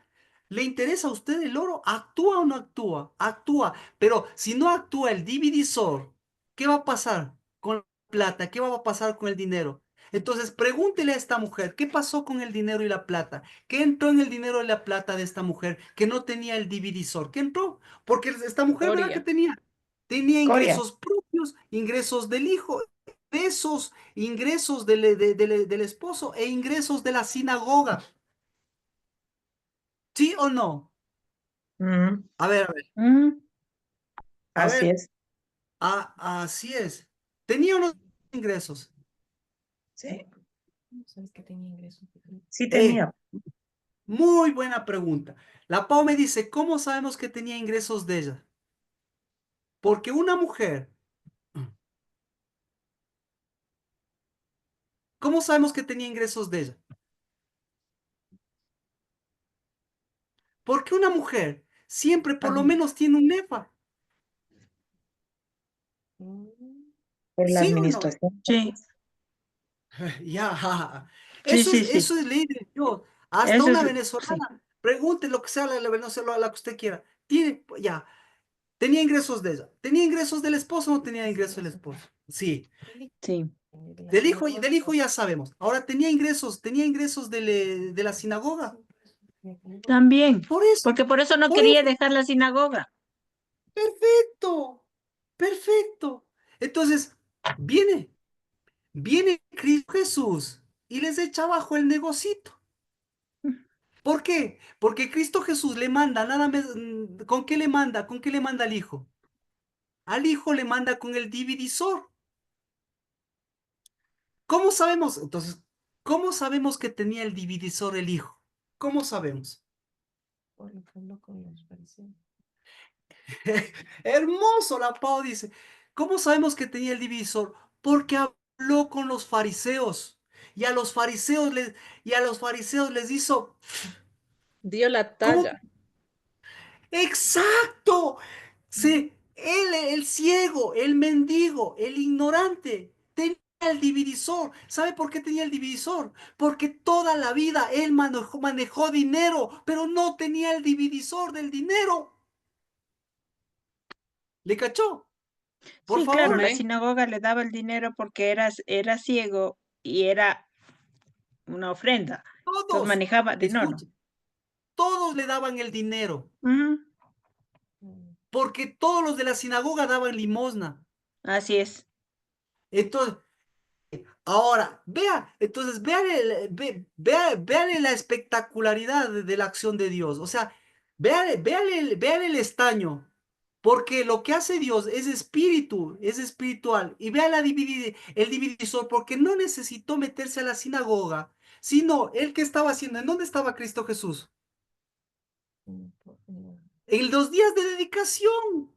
¿Le interesa a usted el oro? ¿Actúa o no actúa? Actúa, pero si no actúa el divisor, ¿qué va a pasar con la plata? ¿Qué va a pasar con el dinero? Entonces, pregúntele a esta mujer, ¿qué pasó con el dinero y la plata? ¿Qué entró en el dinero y la plata de esta mujer que no tenía el divisor? ¿Qué entró? Porque esta mujer, ¿verdad que Coria. tenía? Tenía Coria. ingresos propios, ingresos del hijo, esos ingresos del esposo e ingresos de la sinagoga. ¿Sí o no? Mm, A ver, mm, a así ver, es. así es. ¿Tenía unos ingresos? Sí, ¿Sabes que tenía ingresos? sí Eh, tenía. muy buena pregunta. La Pau me dice, ¿cómo sabemos que tenía ingresos de ella? Porque una mujer ¿Cómo sabemos que tenía ingresos de ella? Porque una mujer siempre por Ajá. lo menos tiene un nefa. Por la ¿Sí o no? administración. Sí, Ya. sí, sí, sí. Eso es ley de Dios. Hasta Eso es, una sí, venezolana, pregunte lo que sea la venezolana, la que usted quiera. Tiene, ya, tenía ingresos de ella. ¿Tenía ingresos del esposo o no tenía ingresos del esposo? Sí. sí. Del hijo ya sabemos. Ahora tenía ingresos de la sinagoga. También, Por eso, porque por eso no por quería eso. dejar la sinagoga. Perfecto. Perfecto. Entonces, viene, viene Cristo Jesús y les echa abajo el negocito. ¿Por qué? Porque Cristo Jesús le manda nada más, ¿con qué le manda? ¿Con qué le manda al hijo? Al hijo le manda con el dividisor. ¿Cómo sabemos? Entonces, ¿cómo sabemos que tenía el dividisor el hijo? ¿Cómo sabemos? Por lo que habló con los fariseos. Hermoso, la Pau dice. ¿Cómo sabemos que tenía el divisor? Porque habló con los fariseos. Y a los fariseos les, y a los fariseos les hizo. Dio la ¿Cómo? talla. ¡Exacto! Sí, él, el ciego, el mendigo, el ignorante, tenía el divisor. ¿Sabe por qué tenía el divisor? Porque toda la vida él manejó dinero, pero no tenía el divisor del dinero. ¿Le cachó? Por Sí, claro, favor. la Amén. sinagoga le daba el dinero porque era ciego y era una ofrenda. Entonces Todos, manejaba dinero. escuche, todos le daban el dinero, Ujú, porque todos los de la sinagoga daban limosna. así es. Entonces, ahora, vea, entonces véale la espectacularidad de la acción de Dios. O sea, véale el estaño, porque lo que hace Dios es espíritu, es espiritual. Y vea el divididor, porque no necesitó meterse a la sinagoga, sino el que estaba haciendo, ¿en dónde estaba Cristo Jesús? En los días de dedicación.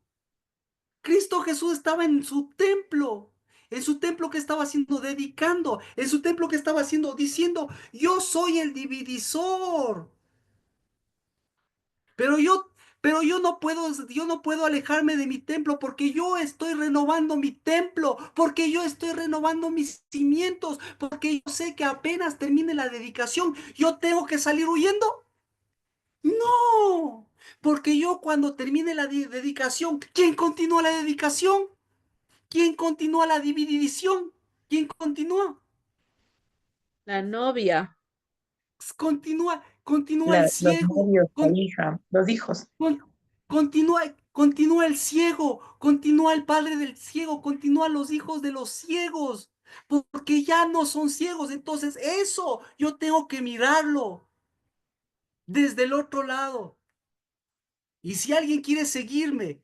Cristo Jesús estaba en su templo que estaba haciendo, dedicando, en su templo que estaba haciendo, diciendo, yo soy el dividisor, pero yo, yo no puedo alejarme de mi templo porque yo estoy renovando mi templo, porque yo estoy renovando mis cimientos, porque yo sé que apenas termine la dedicación, yo tengo que salir huyendo. No, porque yo cuando termine la dedicación, ¿quién continúa la dedicación? ¿Quién continúa la división? ¿Quién continúa? La novia. Continúa el Los ciego, novios, la hija, los hijos. con- continúa el ciego, continúa el padre del ciego, continúa los hijos de los ciegos, porque ya no son ciegos. Entonces, eso yo tengo que mirarlo desde el otro lado. Y si alguien quiere seguirme,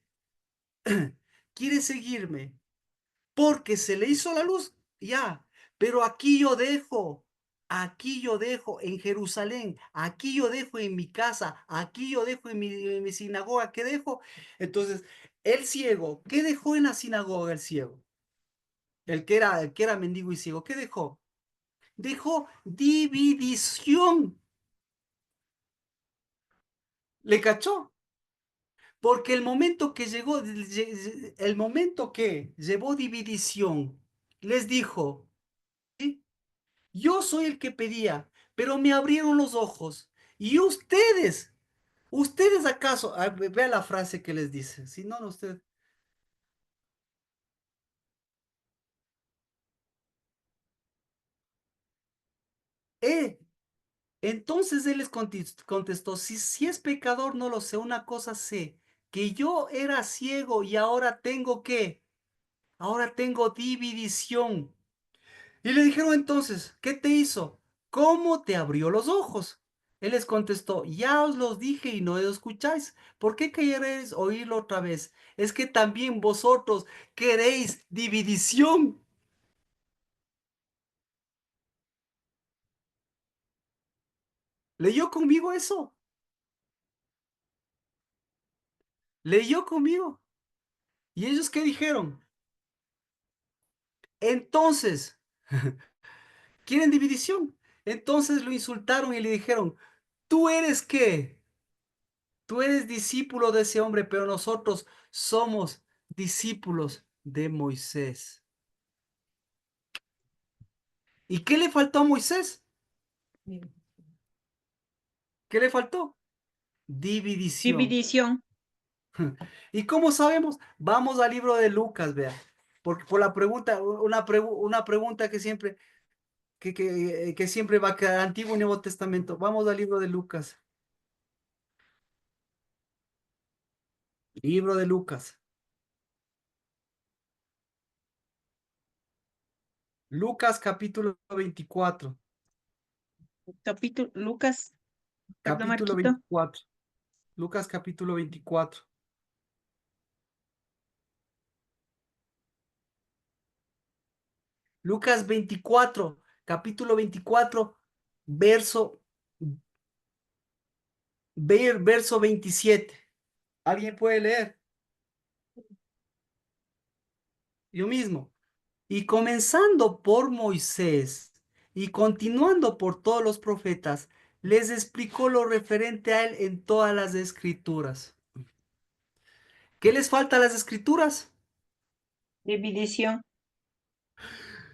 porque se le hizo la luz, ya, pero aquí yo dejo en Jerusalén, aquí yo dejo en mi casa, aquí yo dejo en mi sinagoga, ¿qué dejo? Entonces, el ciego, ¿qué dejó en la sinagoga el ciego? El que era mendigo y ciego, ¿qué dejó? Dejó división. ¿Le cachó? Porque el momento que llevó división, les dijo, ¿sí? Yo soy el que pedía, pero me abrieron los ojos. Y ustedes acaso, vea la frase que les dice, si no, no usted. Eh, entonces él les contestó, si es pecador, no lo sé, una cosa sé, que yo era ciego y ahora tengo qué, ahora tengo división. Y le dijeron entonces, ¿qué te hizo? ¿Cómo te abrió los ojos? Él les contestó, ya os los dije y no lo escucháis. ¿Por qué queréis oírlo otra vez? Es que también vosotros queréis división. ¿Leyó conmigo eso? ¿Leyó conmigo? ¿Y ellos qué dijeron? Entonces, Quieren división. Entonces lo insultaron y le dijeron, ¿tú eres qué? Tú eres discípulo de ese hombre, pero nosotros somos discípulos de Moisés. ¿Y qué le faltó a Moisés? ¿Qué le faltó? División. División. ¿Y cómo sabemos? Vamos al libro de Lucas, vea. Porque por la pregunta, una pregunta que siempre, que siempre va a quedar Antiguo y Nuevo Testamento. Vamos al libro de Lucas. Libro de Lucas. Lucas capítulo 24. Capítulo, Lucas, perdón, Capítulo Marquito. 24. Lucas capítulo 24. Lucas 24, capítulo 24, verso, verso 27. ¿Alguien puede leer? Yo mismo. Y comenzando por Moisés y continuando por todos los profetas, les explicó lo referente a él en todas las escrituras. ¿Qué les falta a las escrituras? División.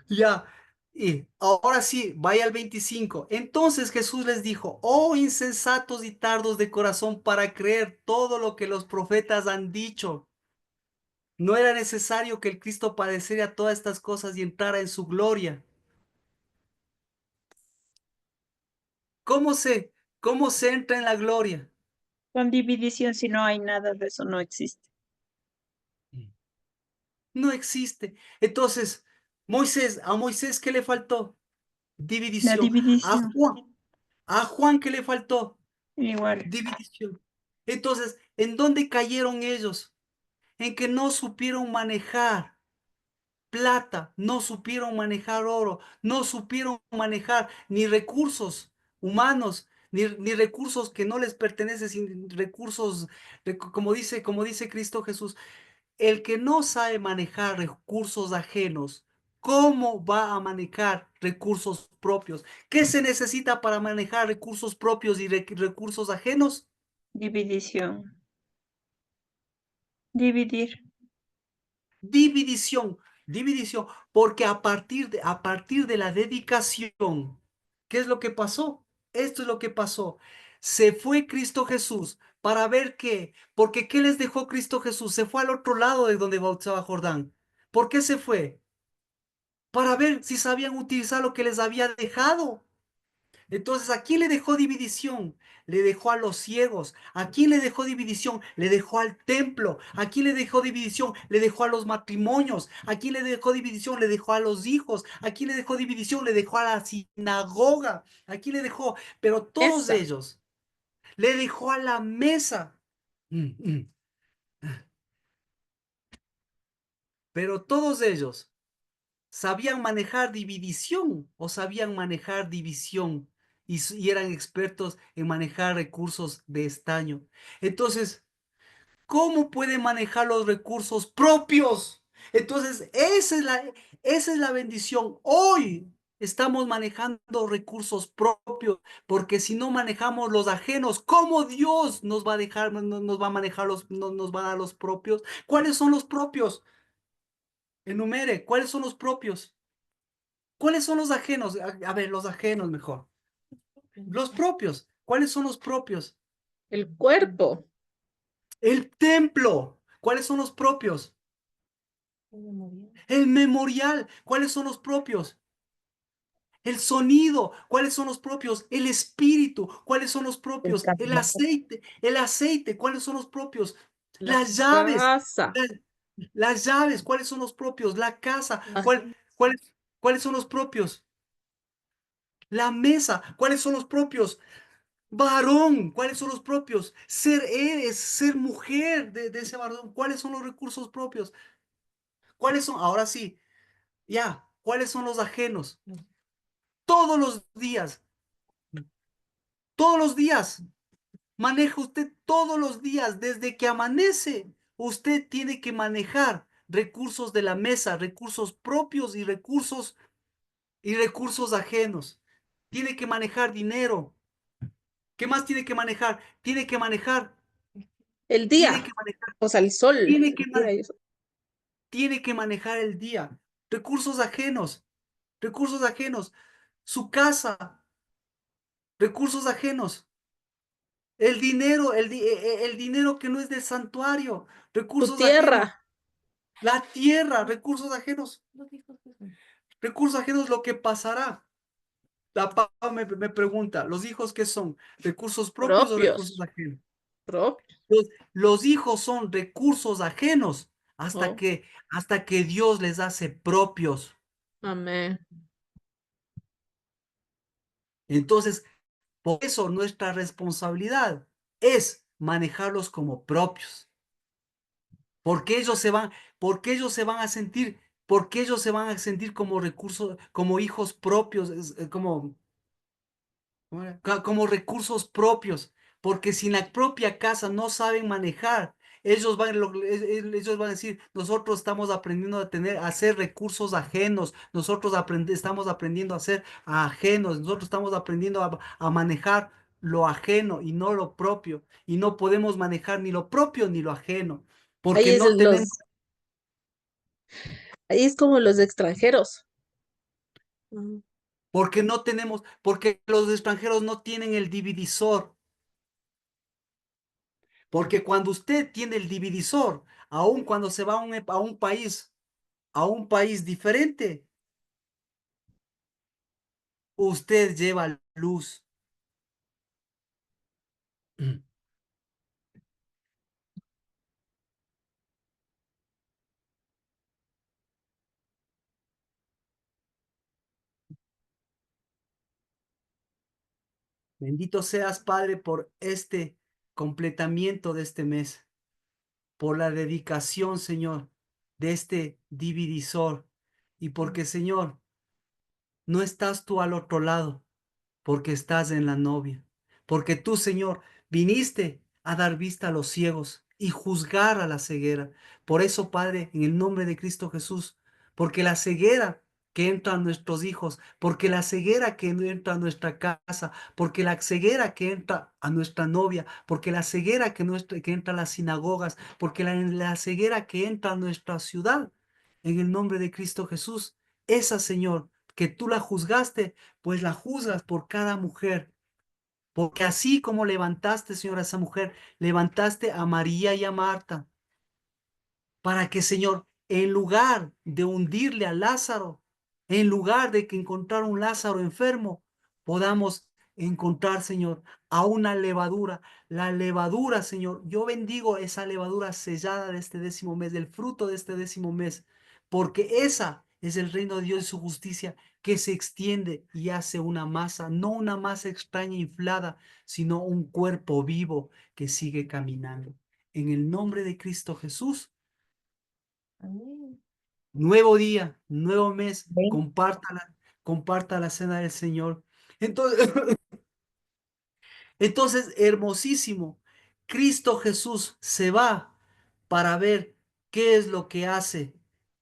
Ya, y ahora sí, vaya al 25. Entonces Jesús les dijo, oh insensatos y tardos de corazón para creer todo lo que los profetas han dicho. ¿No era necesario que el Cristo padeciera todas estas cosas y entrara en su gloria? ¿Cómo se, cómo se entra en la gloria? Con división, si no hay nada de eso, no existe. No existe. Entonces, a Moisés, ¿qué le faltó? La División. división, A Juan, ¿qué le faltó? igual. División. Entonces, ¿en dónde cayeron ellos? En que no supieron manejar plata, no supieron manejar oro, no supieron manejar ni recursos humanos, ni recursos que no les pertenecen, sin recursos, como dice Cristo Jesús, el que no sabe manejar recursos ajenos, ¿cómo va a manejar recursos propios? ¿Qué se necesita para manejar recursos propios y recursos ajenos? División. Dividir. División, división, porque a partir de la dedicación, ¿qué es lo que pasó? Esto es lo que pasó. Se fue Cristo Jesús para ver qué, porque ¿qué les dejó Cristo Jesús? Se fue al otro lado de donde bautizaba Jordán. ¿Por qué se fue? Para ver si sabían utilizar lo que les había dejado. Entonces, ¿a quién le dejó división? Le dejó a los ciegos. ¿A quién le dejó división? Le dejó al templo. ¿A quién le dejó división? Le dejó a los matrimonios. ¿A quién le dejó división? Le dejó a los hijos. ¿A quién le dejó división? Le dejó a la sinagoga. ¿A quién le dejó? Pero todos Esa. ellos le dejó a la mesa. Mm, mm. Pero todos ellos sabían manejar división o sabían manejar división y eran expertos en manejar recursos de estaño. Entonces, ¿cómo pueden manejar los recursos propios? Entonces, esa es la bendición. Hoy estamos manejando recursos propios, porque si no manejamos los ajenos, ¿cómo Dios nos va a dejar, nos va a manejar nos va a dar los propios? ¿Cuáles son los propios? Enumere, ¿cuáles son los propios? ¿Cuáles son los ajenos? A ver, los ajenos mejor. Los propios. ¿Cuáles son los propios? El cuerpo. El templo. ¿Cuáles son los propios? El memorial. ¿Cuáles son los propios? El sonido. ¿Cuáles son los propios? El espíritu. ¿Cuáles son los El propios? El tabernáculo. aceite. El aceite. ¿Cuáles son los propios? La Las llaves. casa. Las, las llaves. ¿Cuáles son los propios? La casa. Ah, ¿Cuáles son los propios? La mesa. ¿Cuáles son los propios? Varón, ¿cuáles son los propios? Ser eres, ser mujer de ese varón, ¿cuáles son los recursos propios? ¿Cuáles son? Ahora sí, ya, ¿cuáles son los ajenos? Todos los días, maneja usted todos los días, desde que amanece, usted tiene que manejar recursos de la mesa, recursos propios y recursos y recursos ajenos. Tiene que manejar dinero. ¿Qué más tiene que manejar? El Tiene que día, manejar, o sea, el sol, tiene el que, día ma- y eso. tiene que manejar el día. Recursos ajenos. Su casa, recursos ajenos. El dinero, el dinero que no es del santuario, Tu recursos ajenos. tierra, La tierra, recursos ajenos. Recursos ajenos, lo que pasará. La papa me pregunta, ¿los hijos qué son? ¿Recursos propios o recursos propios, ajenos? propios. Los hijos son recursos ajenos Oh, hasta que Dios les hace propios. amén. Entonces, por eso nuestra responsabilidad es manejarlos como propios, porque ellos se van, porque ellos se van a sentir, porque ellos se van a sentir como recursos, como hijos propios, como como recursos propios, porque si en la propia casa no saben manejar, ellos van a decir, nosotros estamos aprendiendo a hacer recursos ajenos, estamos aprendiendo a hacer ajenos, nosotros estamos aprendiendo a manejar lo ajeno y no lo propio, y no podemos manejar ni lo propio ni lo ajeno, Ahí porque es no tenemos, ahí es como los extranjeros. Mm. porque los extranjeros no tienen el divisor. Porque cuando usted tiene el divisor, aun cuando se va a un país diferente, usted lleva luz. Bendito seas, Padre, por este completamiento de este mes, por la dedicación, Señor, de este divisor. Y porque, Señor, no estás tú al otro lado, porque estás en la novia. Porque tú, Señor, viniste a dar vista a los ciegos y juzgar a la ceguera. Por eso, Padre, en el nombre de Cristo Jesús, porque la ceguera que entra a nuestros hijos, porque la ceguera que entra a nuestra casa, porque la ceguera que entra a nuestra novia, porque la ceguera que entra a las sinagogas, porque la ceguera que entra a nuestra ciudad, en el nombre de Cristo Jesús, esa, Señor, que tú la juzgaste, pues la juzgas por cada mujer. Porque así como levantaste, Señor, a esa mujer, levantaste a María y a Marta, para que, Señor, en lugar de hundirle a Lázaro, en lugar de que encontrar un Lázaro enfermo, podamos encontrar, Señor, a una levadura. La levadura, Señor, yo bendigo esa levadura sellada de este 10.º mes, del fruto de este 10.º mes, porque esa es el reino de Dios y su justicia que se extiende y hace una masa, no una masa extraña inflada, sino un cuerpo vivo que sigue caminando. En el nombre de Cristo Jesús. Amén. Nuevo día, nuevo mes, Amén. comparta la cena del Señor. Entonces, entonces, hermosísimo, Cristo Jesús se va para ver qué es lo que hace,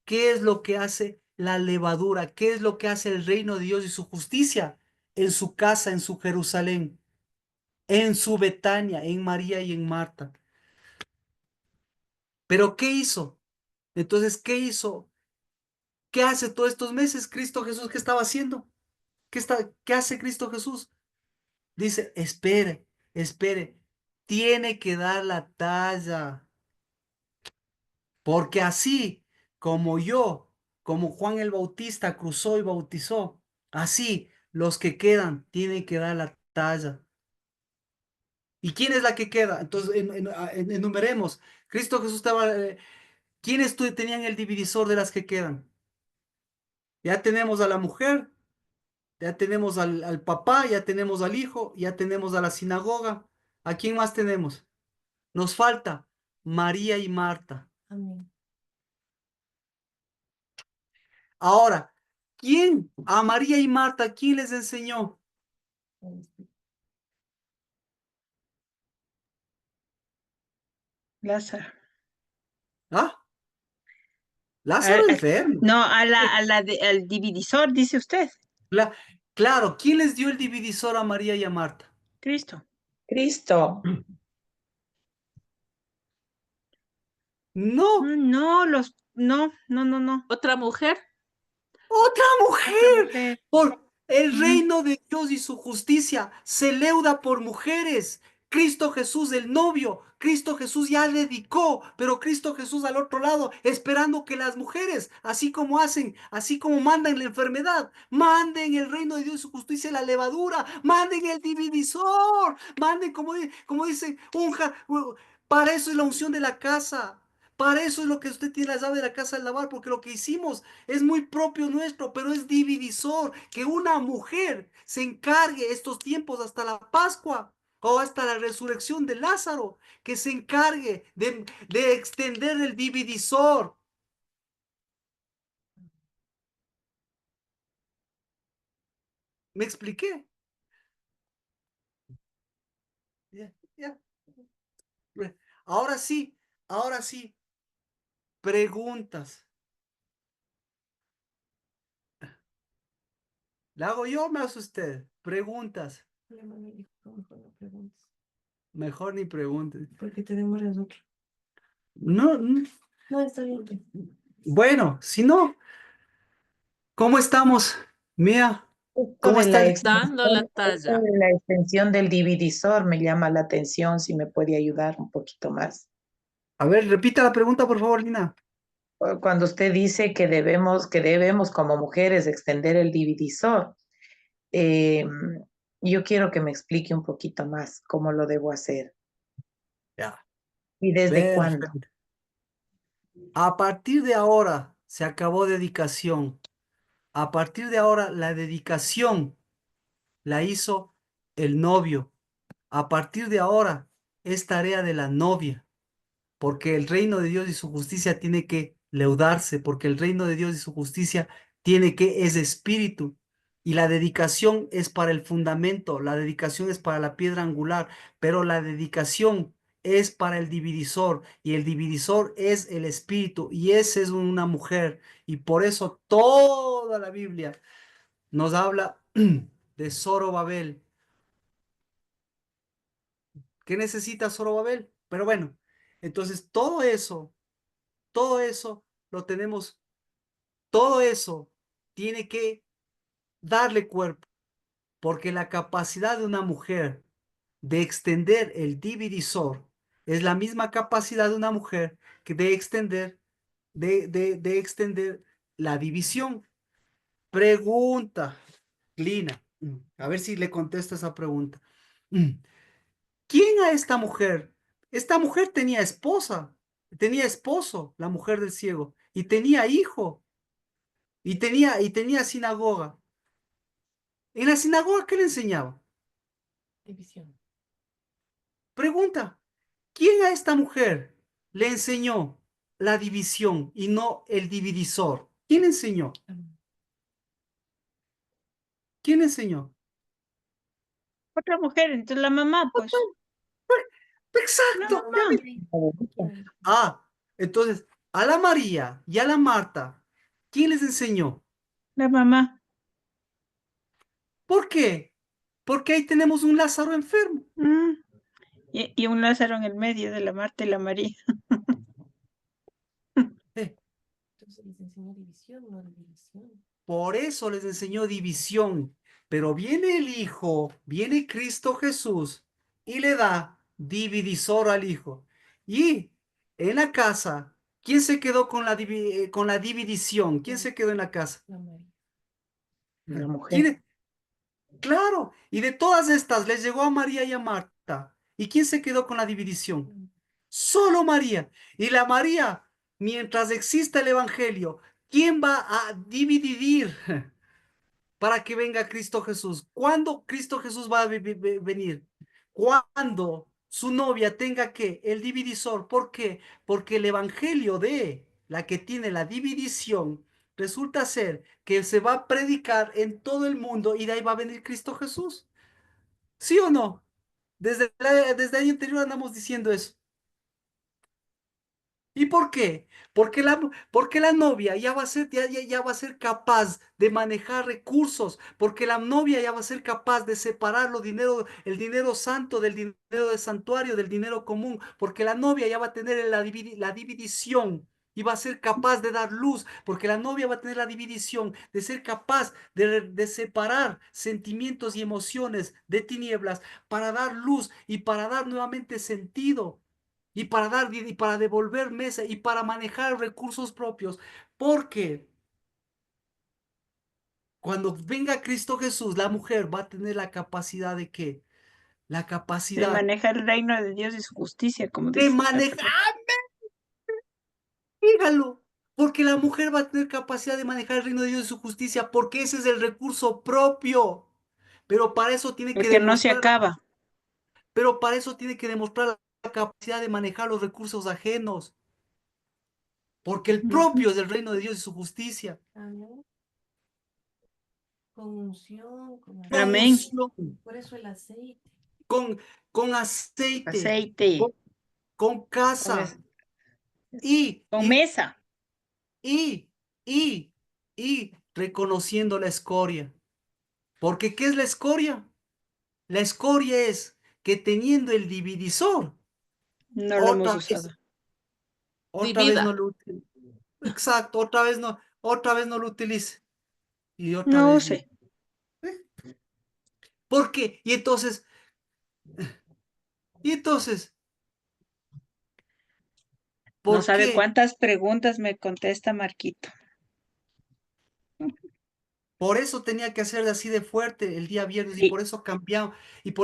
qué es lo que hace la levadura, qué es lo que hace el reino de Dios y su justicia en su casa, en su Jerusalén, en su Betania, en María y en Marta. Pero ¿qué hizo? Entonces, ¿qué hizo? ¿Qué hace todos estos meses Cristo Jesús? ¿Qué estaba haciendo? ¿Qué hace Cristo Jesús? Dice, espere, tiene que dar la talla, porque así como yo, como Juan el Bautista cruzó y bautizó, así los que quedan tienen que dar la talla. ¿Y quién es la que queda? Entonces, enumeremos. Cristo Jesús estaba, ¿quiénes tenían el divisor de las que quedan? Ya tenemos a la mujer, ya tenemos al papá, ya tenemos al hijo, ya tenemos a la sinagoga. ¿A quién más tenemos? Nos falta María y Marta. Amén. Ahora, ¿quién? A María y Marta, ¿quién les enseñó? Lázaro. ¿Ah? Lázaro enfermo. No, al divididor, dice usted. Cla- claro, ¿quién les dio el divisor a María y a Marta? Cristo. Cristo. No, No, no. ¿Otra mujer? otra Otra mujer. mujer. Por el Ujú. reino de Dios y su justicia se leuda por mujeres. Cristo Jesús, el novio, Cristo Jesús ya dedicó, pero Cristo Jesús al otro lado, esperando que las mujeres, así como hacen, así como mandan la enfermedad, manden el reino de Dios y su justicia la levadura, manden el divisor, manden como dicen, para eso es la unción de la casa. Para eso es lo que usted tiene la llave de la casa al lavar, porque lo que hicimos es muy propio nuestro, pero es divisor. Que una mujer se encargue estos tiempos hasta la Pascua o hasta la resurrección de Lázaro, que se encargue de extender el divisor. ¿Me expliqué? Ya, ya. Ahora sí, ahora sí. Preguntas. ¿La hago yo o me hace usted? Preguntas. Mi hermano dijo, mejor no preguntes, Mejor ni preguntes. porque te demoras otro. No, no. No, está bien. Pues. Bueno, si no, ¿cómo estamos? Mía, Esto ¿cómo de está la el... Dando la extensión, esto talla. de la extensión del divisor me llama la atención, si me puede ayudar un poquito más. A ver, repita la pregunta, por favor, Lina. Cuando usted dice que debemos como mujeres extender el divisor, eh, yo quiero que me explique un poquito más cómo lo debo hacer Ya. y desde cuándo. Perfecto. A partir de ahora se acabó dedicación. A partir de ahora la dedicación la hizo el novio. A partir de ahora es tarea de la novia, porque el reino de Dios y su justicia tiene que leudarse, porque el reino de Dios y su justicia es espíritu. Y la dedicación es para el fundamento, la dedicación es para la piedra angular, pero la dedicación es para el divisor, y el divisor es el espíritu, y ese es una mujer. Y por eso toda la Biblia nos habla de Zorobabel. ¿Qué necesita Zorobabel? Pero bueno, entonces todo eso lo tenemos, todo eso tiene que darle cuerpo, porque la capacidad de una mujer de extender el divisor es la misma capacidad de una mujer que de extender, de extender la división. Pregunta, Lina, a ver si le contesto esa pregunta. ¿Quién a esta mujer? Esta mujer tenía esposa, tenía esposo, la mujer del ciego, y tenía hijo, y tenía sinagoga. En la sinagoga, ¿qué le enseñaba? División. Pregunta, ¿quién a esta mujer le enseñó la división y no el dividisor? ¿Quién enseñó? ¿Quién enseñó? Otra mujer, entonces la mamá, pues. La Exacto. Ya mamá. Ah, entonces, a la María y a la Marta, ¿quién les enseñó? La mamá. ¿Por qué? Porque ahí tenemos un Lázaro enfermo. Mm. Y un Lázaro en el medio de la Marta y la María. Eh, Entonces les enseñó división, no división. Por eso les enseñó división. Pero viene el Hijo, viene Cristo Jesús y le da dividisor al Hijo. Y en la casa, ¿quién se quedó con la dividición? ¿Quién se quedó en la casa? La María. La ¿Quién? mujer. Claro, y de todas estas les llegó a María y a Marta. ¿Y quién se quedó con la dividión? Solo María. Y la María, mientras exista el Evangelio, ¿quién va a dividir para que venga Cristo Jesús? ¿Cuándo Cristo Jesús va a venir? Cuando su novia tenga que el dividisor. ¿Por qué? Porque el Evangelio de la que tiene la dividición resulta ser que se va a predicar en todo el mundo y de ahí va a venir Cristo Jesús. ¿Sí o no? Desde el año anterior andamos diciendo eso. ¿Y por qué? Porque la novia ya va a ser, ya va a ser capaz de manejar recursos, porque la novia ya va a ser capaz de separar el dinero santo del dinero de santuario, del dinero común, porque la novia ya va a tener la dividición y va a ser capaz de dar luz, porque la novia va a tener la división de ser capaz de separar sentimientos y emociones de tinieblas para dar luz y para dar nuevamente sentido y para devolver mesa y para manejar recursos propios. Porque cuando venga Cristo Jesús, la mujer va a tener la capacidad de qué? La De capacidad manejar el reino de Dios y su justicia, como de dice la manejar. palabra. Dígalo. Porque la mujer va a tener capacidad de manejar el reino de Dios y su justicia, porque ese es el recurso propio. Pero para eso tiene El que que no se demostrar, acaba. pero para eso tiene que demostrar la capacidad de manejar los recursos ajenos, porque el Ujú. propio es el reino de Dios y su justicia. Amén. Con unción, Con Amén. unción, por eso el aceite. con, con aceite, Aceite. con Con, casa y, con y, mesa. y, y, y reconociendo la escoria. Porque ¿qué es la escoria? La escoria es que teniendo el divisor, No lo hemos otra usado. vez, otra vez no Divida. lo utilice. Exacto, otra vez no lo utilice. Y otra No vez. use. ¿Por qué? Y entonces, No ¿por sabe qué? cuántas preguntas me contesta Marquito. Por eso tenía que hacer así de fuerte el día viernes Sí. y por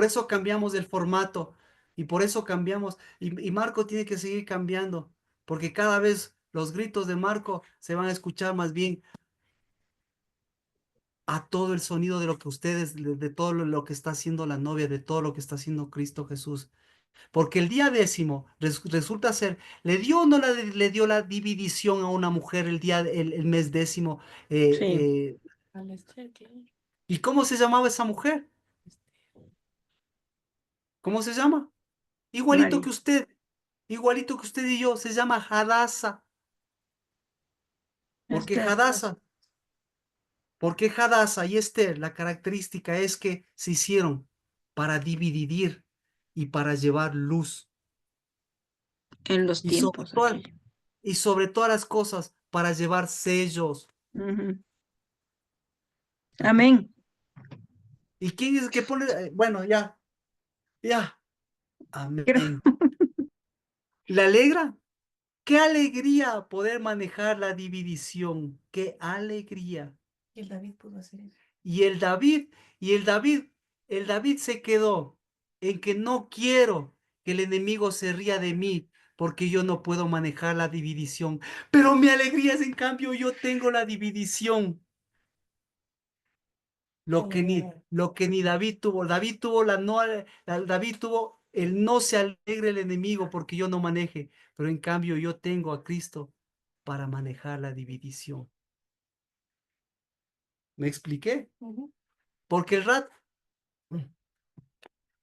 eso cambiamos el formato y por eso cambiamos y Marco tiene que seguir cambiando porque cada vez los gritos de Marco se van a escuchar más bien a todo el sonido de lo que ustedes, de todo lo que está haciendo la novia, de todo lo que está haciendo Cristo Jesús. Porque el día décimo resulta ser, le dio la dividición a una mujer el mes décimo. eh, Sí. eh, Al Esther, claro. ¿Y cómo se llamaba esa mujer? ¿Cómo se llama? Igualito María. que usted, igualito que usted y yo, se llama Hadasa. Porque Esther. Hadasa, porque Hadasa y Esther, la característica es que se hicieron para dividir y para llevar luz. En los Y sobre tiempos todo, aquello. y sobre todas las cosas, para llevar sellos. Ujú. Amén. ¿Y quién es el que pone? Bueno, ya, ya. Quiero- Amén. ¿Le alegra? Qué alegría poder manejar la dividición. Qué alegría. Y el David pudo hacer eso. Y el David, el David se quedó en que no quiero que el enemigo se ría de mí porque yo no puedo manejar la dividición. Pero mi alegría es en cambio yo tengo la dividición. Aleluya. Lo que ni David tuvo. David tuvo David tuvo el no se alegre el enemigo porque yo no maneje. Pero en cambio yo tengo a Cristo para manejar la dividición. ¿Me expliqué? Ujú. Porque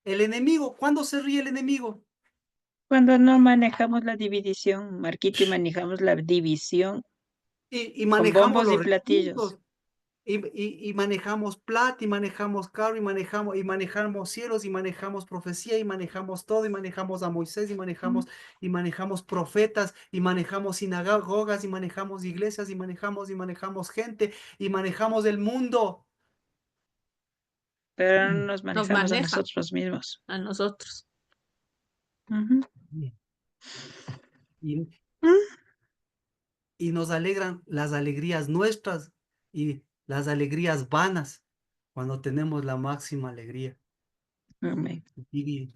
el enemigo, ¿cuándo se ríe el enemigo? Cuando no manejamos la división, Marquito, y manejamos la división Y con manejamos bombos y los platillos. recursos, y manejamos plata, y manejamos carro, y manejamos cielos, y manejamos profecía, y manejamos todo, y manejamos a Moisés, y manejamos profetas, y manejamos sinagogas, y manejamos iglesias, y manejamos gente, y manejamos el mundo. Pero no nos Nos manejamos a maneja nosotros mismos. a nosotros. Ujú. Y, Mm. y nos alegran las alegrías nuestras y las alegrías vanas cuando tenemos la máxima alegría. Amén. Y Pero,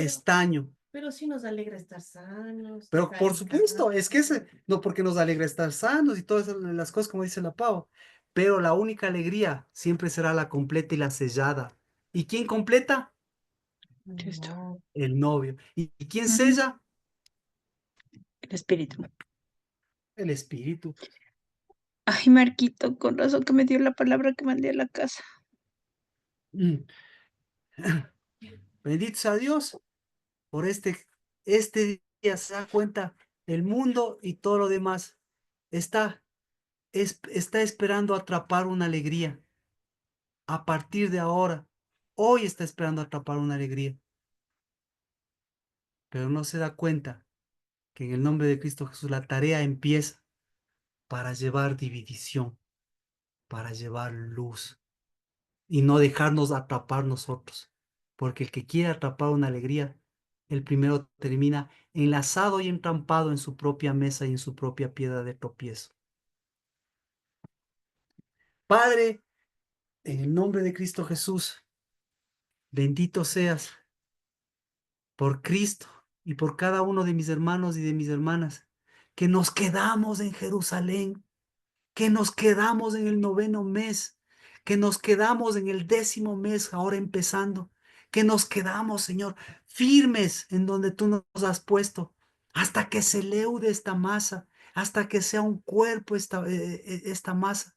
estaño. pero sí nos alegra estar sanos, Pero estar por en supuesto, es que casa. no porque nos alegra estar sanos y todas las cosas como dice la Pau, pero la única alegría siempre será la completa y la sellada. ¿Y quién completa? Cristo. No. El novio. ¿Y quién Ujú. sella? El espíritu. El espíritu. Ay, Marquito, con razón que me dio la palabra que mandé a la casa. Mm. Bendito sea Dios por este día se da cuenta El mundo y todo lo demás está esperando atrapar una alegría. A partir de ahora, hoy está esperando atrapar una alegría. Pero no se da cuenta que en el nombre de Cristo Jesús la tarea empieza para llevar división, para llevar luz y no dejarnos atrapar nosotros. Porque el que quiere atrapar una alegría, el primero termina enlazado y entrampado en su propia mesa y en su propia piedra de tropiezo. Padre, en el nombre de Cristo Jesús, bendito seas por Cristo y por cada uno de mis hermanos y de mis hermanas, que nos quedamos en Jerusalén, que nos quedamos en el 9º mes, que nos quedamos en el 10º mes, ahora empezando, que nos quedamos, Señor, firmes en donde tú nos has puesto, hasta que se leude esta masa, hasta que sea un cuerpo esta masa,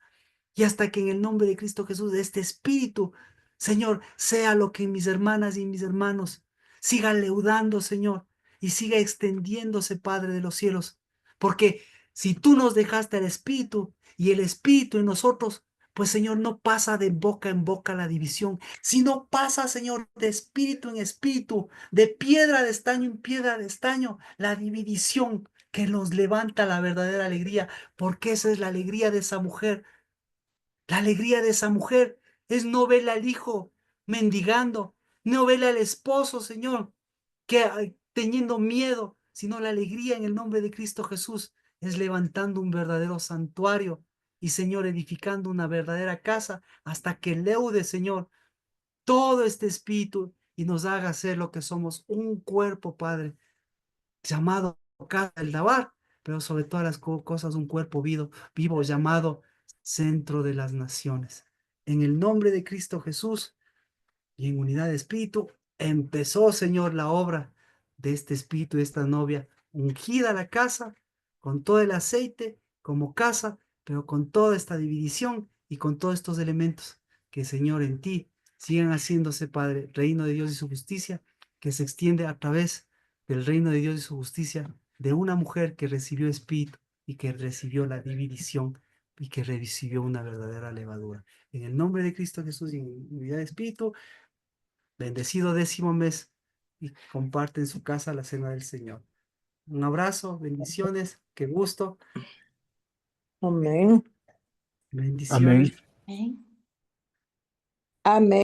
y hasta que en el nombre de Cristo Jesús, este espíritu, Señor, sea lo que mis hermanas y mis hermanos siga leudando, Señor, y siga extendiéndose, Padre de los cielos. Porque si tú nos dejaste el espíritu y el espíritu en nosotros, pues Señor, no pasa de boca en boca la división, sino pasa, Señor, de espíritu en espíritu, de piedra de estaño en piedra de estaño, la división que nos levanta la verdadera alegría, porque esa es la alegría de esa mujer. La alegría de esa mujer es no verle al hijo mendigando, no verle al esposo, Señor, que teniendo miedo, sino la alegría en el nombre de Cristo Jesús es levantando un verdadero santuario y, Señor, edificando una verdadera casa hasta que leude, Señor, todo este espíritu y nos haga ser lo que somos, un cuerpo, Padre, llamado casa del Dabar, pero sobre todas las cosas un cuerpo vivo llamado Centro de las Naciones. En el nombre de Cristo Jesús y en unidad de espíritu, empezó, Señor, la obra de este espíritu y de esta novia, ungida la casa con todo el aceite como casa, pero con toda esta división y con todos estos elementos que, Señor, en ti sigan haciéndose, Padre, reino de Dios y su justicia, que se extiende a través del reino de Dios y su justicia de una mujer que recibió espíritu y que recibió la división y que recibió una verdadera levadura. En el nombre de Cristo Jesús y en unidad de espíritu, bendecido 10º mes y comparte en su casa la cena del Señor. Un abrazo, bendiciones, qué gusto, Amén. bendiciones. ¿Eh? Amén.